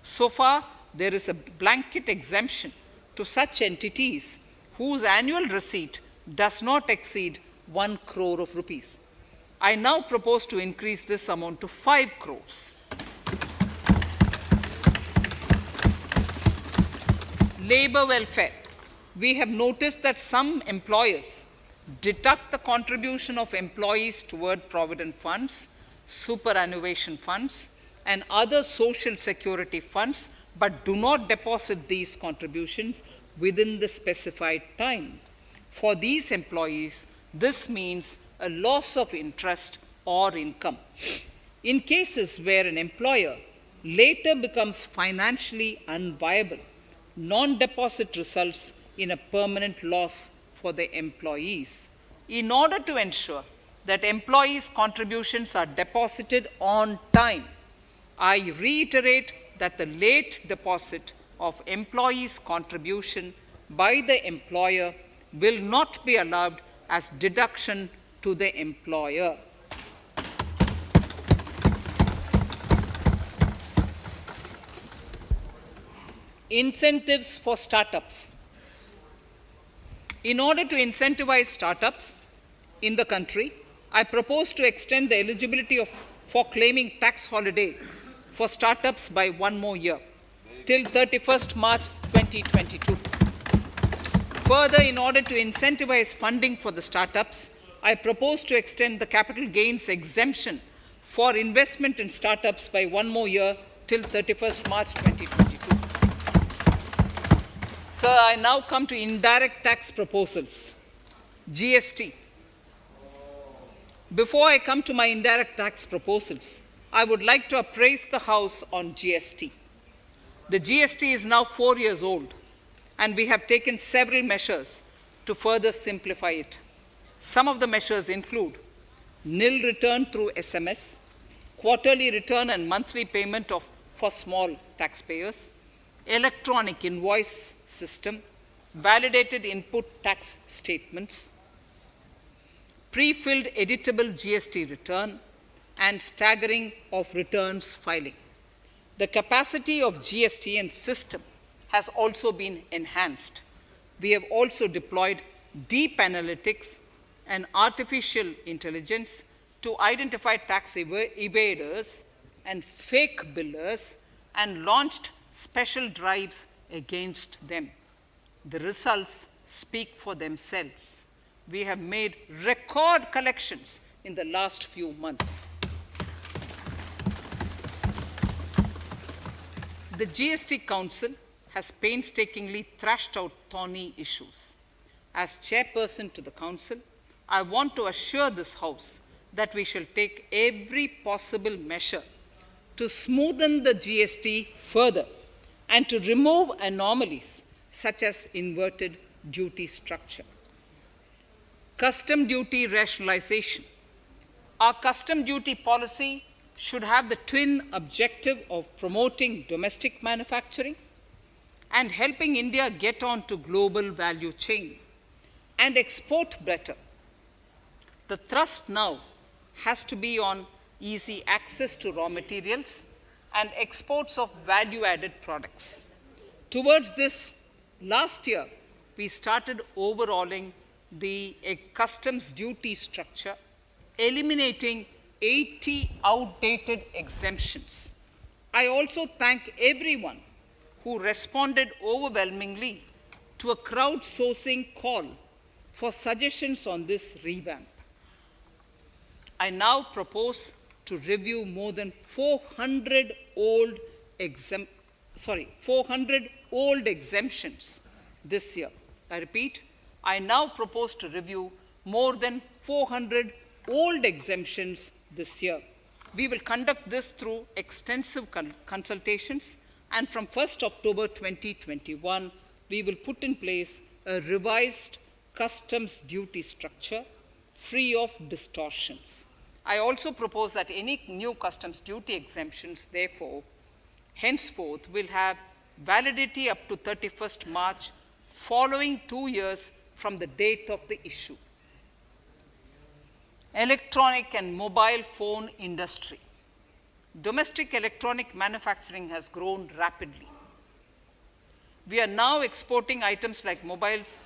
So far, there is a blanket exemption to such entities whose annual receipt does not exceed 1 crore of rupees. I now propose to increase this amount to 5 crores. Labor welfare. We have noticed that some employers deduct the contribution of employees toward provident funds, superannuation funds, and other social security funds, but do not deposit these contributions within the specified time. For these employees, this means a loss of interest or income. In cases where an employer later becomes financially unviable, non-deposit results in a permanent loss for the employees. In order to ensure that employees' contributions are deposited on time, I reiterate that the late deposit of employees' contribution by the employer will not be allowed as deduction to the employer. Incentives for startups. In order to incentivize startups in the country, I propose to extend the eligibility for claiming tax holiday for startups by 1 more year, till 31st March 2022. Further, in order to incentivize funding for the startups, I propose to extend the capital gains exemption for investment in startups by 1 more year till 31st March 2022. Sir, I now come to indirect tax proposals, GST. Before I come to my indirect tax proposals, I would like to appraise the House on GST. The GST is now 4 years old, and we have taken several measures to further simplify it. Some of the measures include nil return through SMS, quarterly return and monthly payment for small taxpayers, electronic invoice system, validated input tax statements, pre-filled editable GST return, and staggering of returns filing. The capacity of GST and system has also been enhanced. We have also deployed deep analytics and artificial intelligence to identify tax evaders and fake billers and launched special drives against them. The results speak for themselves. We have made record collections in the last few months. The GST Council has painstakingly thrashed out thorny issues. As chairperson to the Council, I want to assure this House that we shall take every possible measure to smoothen the GST further and to remove anomalies such as inverted duty structure. Custom duty rationalization. Our custom duty policy should have the twin objective of promoting domestic manufacturing and helping India get on to global value chain and export better. The thrust now has to be on easy access to raw materials and exports of value-added products. Towards this, last year, we started overhauling the customs duty structure, eliminating 80 outdated exemptions. I also thank everyone who responded overwhelmingly to a crowdsourcing call for suggestions on this revamp. I now propose to review more than 400 old exemptions this year. I repeat, I now propose to review more than 400 old exemptions this year. We will conduct this through extensive consultations, and from 1st October 2021, we will put in place a revised customs duty structure free of distortions. I also propose that any new customs duty exemptions, therefore, henceforth will have validity up to 31st March following 2 years from the date of the issue. Electronic and mobile phone industry. Domestic electronic manufacturing has grown rapidly. We are now exporting items like mobiles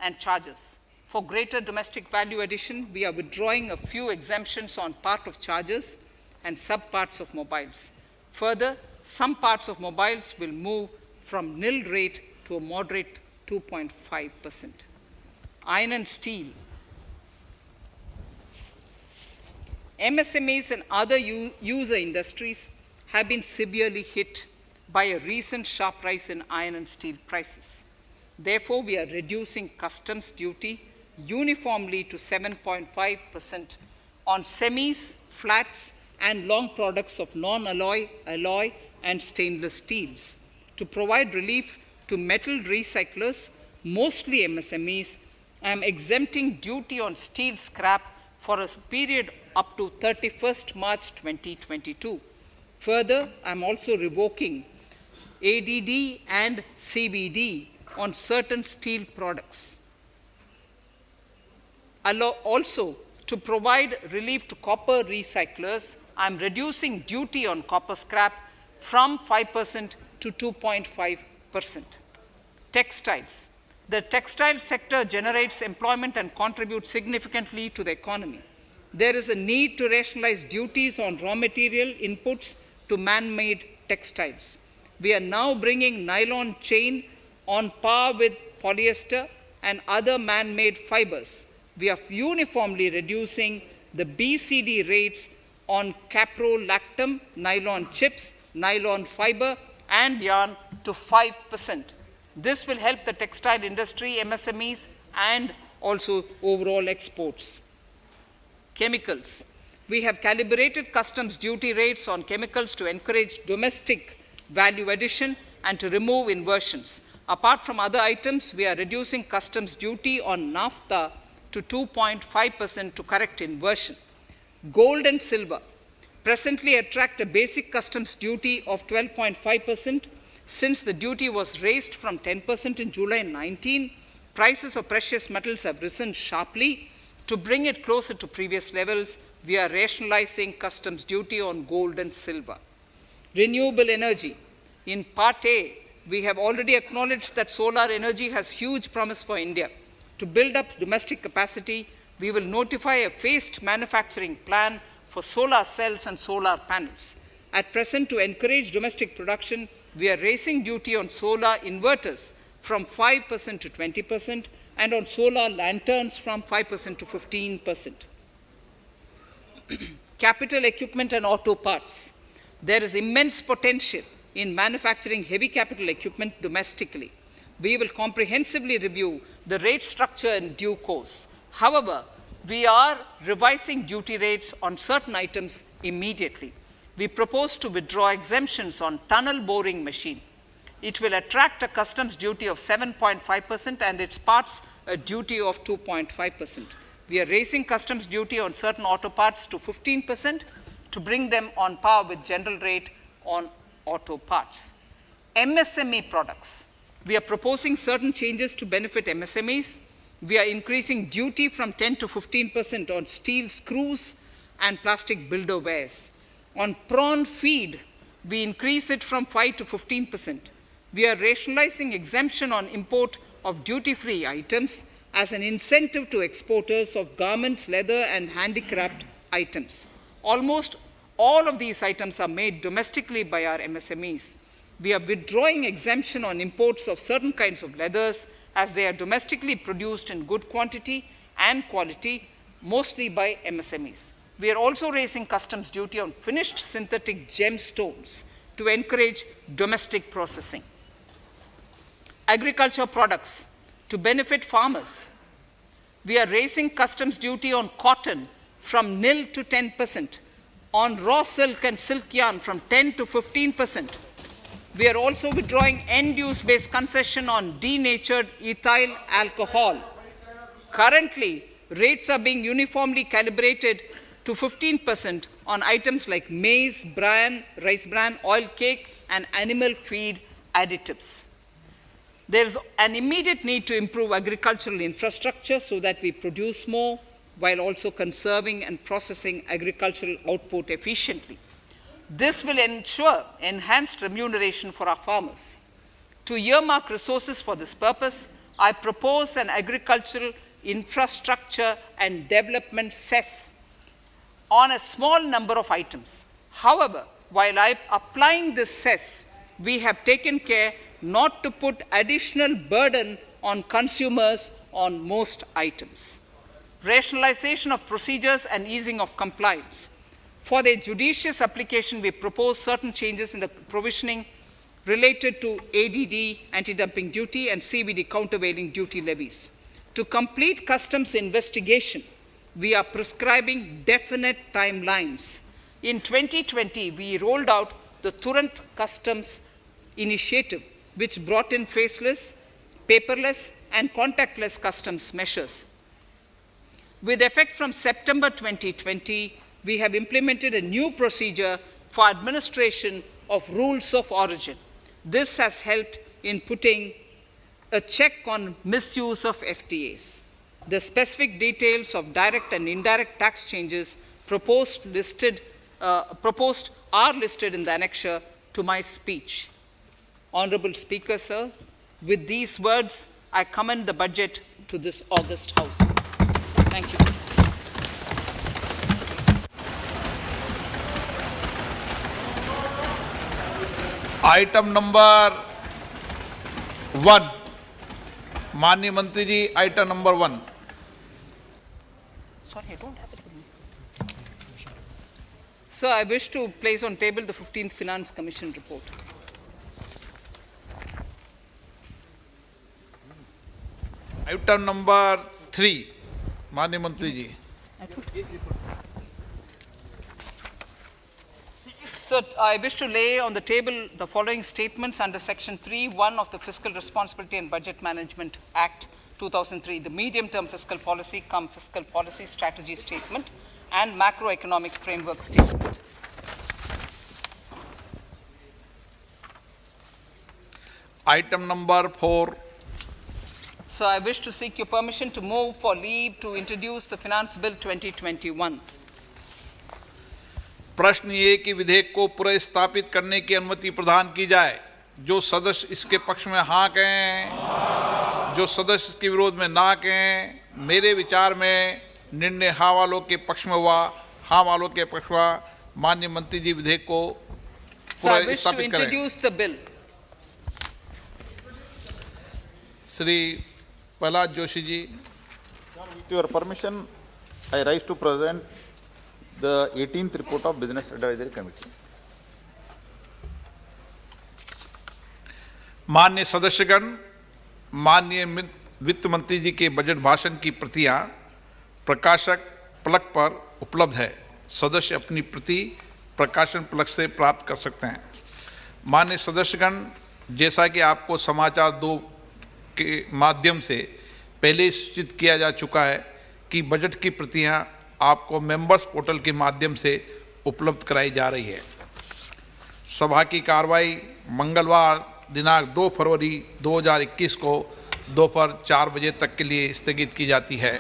and chargers. For greater domestic value addition, we are withdrawing a few exemptions on part of chargers and subparts of mobiles. Further, some parts of mobiles will move from nil rate to a moderate 2.5%. Iron and steel. MSMEs and other user industries have been severely hit by a recent sharp rise in iron and steel prices. Therefore, we are reducing customs duty uniformly to 7.5% on semis, flats, and long products of non-alloy, alloy, and stainless steels. To provide relief to metal recyclers, mostly MSMEs, I am exempting duty on steel scrap for a period up to 31st March 2022. Further, I am also revoking ADD and CVD on certain steel products. Also, to provide relief to copper recyclers, I am reducing duty on copper scrap from 5% to 2.5%. Textiles. The textile sector generates employment and contributes significantly to the economy. There is a need to rationalize duties on raw material inputs to man-made textiles. We are now bringing nylon chain on par with polyester and other man-made fibers. We are uniformly reducing the BCD rates on caprolactam, nylon chips, nylon fiber, and yarn to 5%. This will help the textile industry, MSMEs, and also overall exports. Chemicals. We have calibrated customs duty rates on chemicals to encourage domestic value addition and to remove inversions. Apart from other items, we are reducing customs duty on naphtha to 2.5% to correct inversion. Gold and silver presently attract a basic customs duty of 12.5%, Since the duty was raised from 10% in July 19, prices of precious metals have risen sharply. To bring it closer to previous levels, we are rationalizing customs duty on gold and silver. Renewable energy. In Part A, we have already acknowledged that solar energy has huge promise for India. To build up domestic capacity, we will notify a phased manufacturing plan for solar cells and solar panels. At present, to encourage domestic production, we are raising duty on solar inverters from 5% to 20% and on solar lanterns from 5% to 15%. Capital equipment and auto parts. There is immense potential in manufacturing heavy capital equipment domestically. We will comprehensively review the rate structure in due course. However, we are revising duty rates on certain items immediately. We propose to withdraw exemptions on tunnel boring machine. It will attract a customs duty of 7.5% and its parts a duty of 2.5%. We are raising customs duty on certain auto parts to 15% to bring them on par with general rate on auto parts. MSME products. We are proposing certain changes to benefit MSMEs. We are increasing duty from 10 to 15% on steel screws and plastic builder wares. On prawn feed, we increase it from 5 to 15%. We are rationalizing exemption on import of duty-free items as an incentive to exporters of garments, leather, and handicraft items. Almost all of these items are made domestically by our MSMEs. We are withdrawing exemption on imports of certain kinds of leathers as they are domestically produced in good quantity and quality, mostly by MSMEs. We are also raising customs duty on finished synthetic gemstones to encourage domestic processing. Agriculture products. To benefit farmers, we are raising customs duty on cotton from nil to 10%, on raw silk and silk yarn from 10 to 15%. We are also withdrawing end-use based concession on denatured ethyl alcohol. Currently, rates are being uniformly calibrated to 15% on items like maize, bran, rice bran, oil cake, and animal feed additives. There is an immediate need to improve agricultural infrastructure so that we produce more while also conserving and processing agricultural output efficiently. This will ensure enhanced remuneration for our farmers. To earmark resources for this purpose, I propose an agricultural infrastructure and development cess on a small number of items. However, while applying this cess, we have taken care not to put additional burden on consumers on most items. Rationalization of procedures and easing of compliance. For their judicious application, we propose certain changes in the provisioning related to ADD, anti-dumping duty, and CVD, countervailing duty levies. To complete customs investigation, we are prescribing definite timelines. In 2020, we rolled out the Turant Customs Initiative, which brought in faceless, paperless, and contactless customs measures. With effect from September 2020, we have implemented a new procedure for administration of rules of origin. This has helped in putting a check on misuse of FTAs. The specific details of direct and indirect tax changes proposed are listed in the annexure to my speech. Honorable Speaker, sir, with these words, I commend the budget to this august House. Thank you. Item number 1, माननीय मंत्री जी, item number 1. Sorry, I don't have it with me. Sir, I wish to place on table the 15th Finance Commission report. Item number 3, माननीय मंत्री जी. So, I wish to lay on the table the following statements under Section 3(1) of the Fiscal Responsibility and Budget Management Act 2003, the medium-term fiscal policy fiscal policy strategy statement and macroeconomic framework statement. Item number 4. So I wish to seek your permission to move for leave to introduce the Finance Bill 2021. प्रश्न ये कि विधेयक को पुनर्स्थापित करने की अनुमति प्रदान की जाए। जो सदस्य इसके पक्ष में हाँ कहें, जो सदस्य इसके विरोध में ना कहें। मेरे विचार में निर्णय हाँ वालों के पक्ष में हुआ, हाँ वालों के पक्ष हुआ। माननीय मंत्री जी विधेयक को So I wish to पुनर्स्थापित करें। introduce the bill. Shri Prahlad Joshi ji. With your permission, I rise to present the 18th report of Business Advisory Committee. माननीय सदस्यगण, माननीय वित्त मंत्री जी के बजट भाषण की प्रतियां प्रकाशक फलक पर उपलब्ध है। सदस्य अपनी प्रति प्रकाशन फलक से प्राप्त कर सकते हैं। माननीय सदस्यगण, जैसा कि आपको समाचार 2 के माध्यम से पहले सूचित किया जा चुका है कि बजट की प्रतियां आपको मेंबर्स पोर्टल के माध्यम से उपलब्ध कराई जा रही है। सभा की कार्रवाई मंगलवार दिनांक 2 फरवरी 2021 को दोपहर 4 बजे तक के लिए स्थगित की जाती है।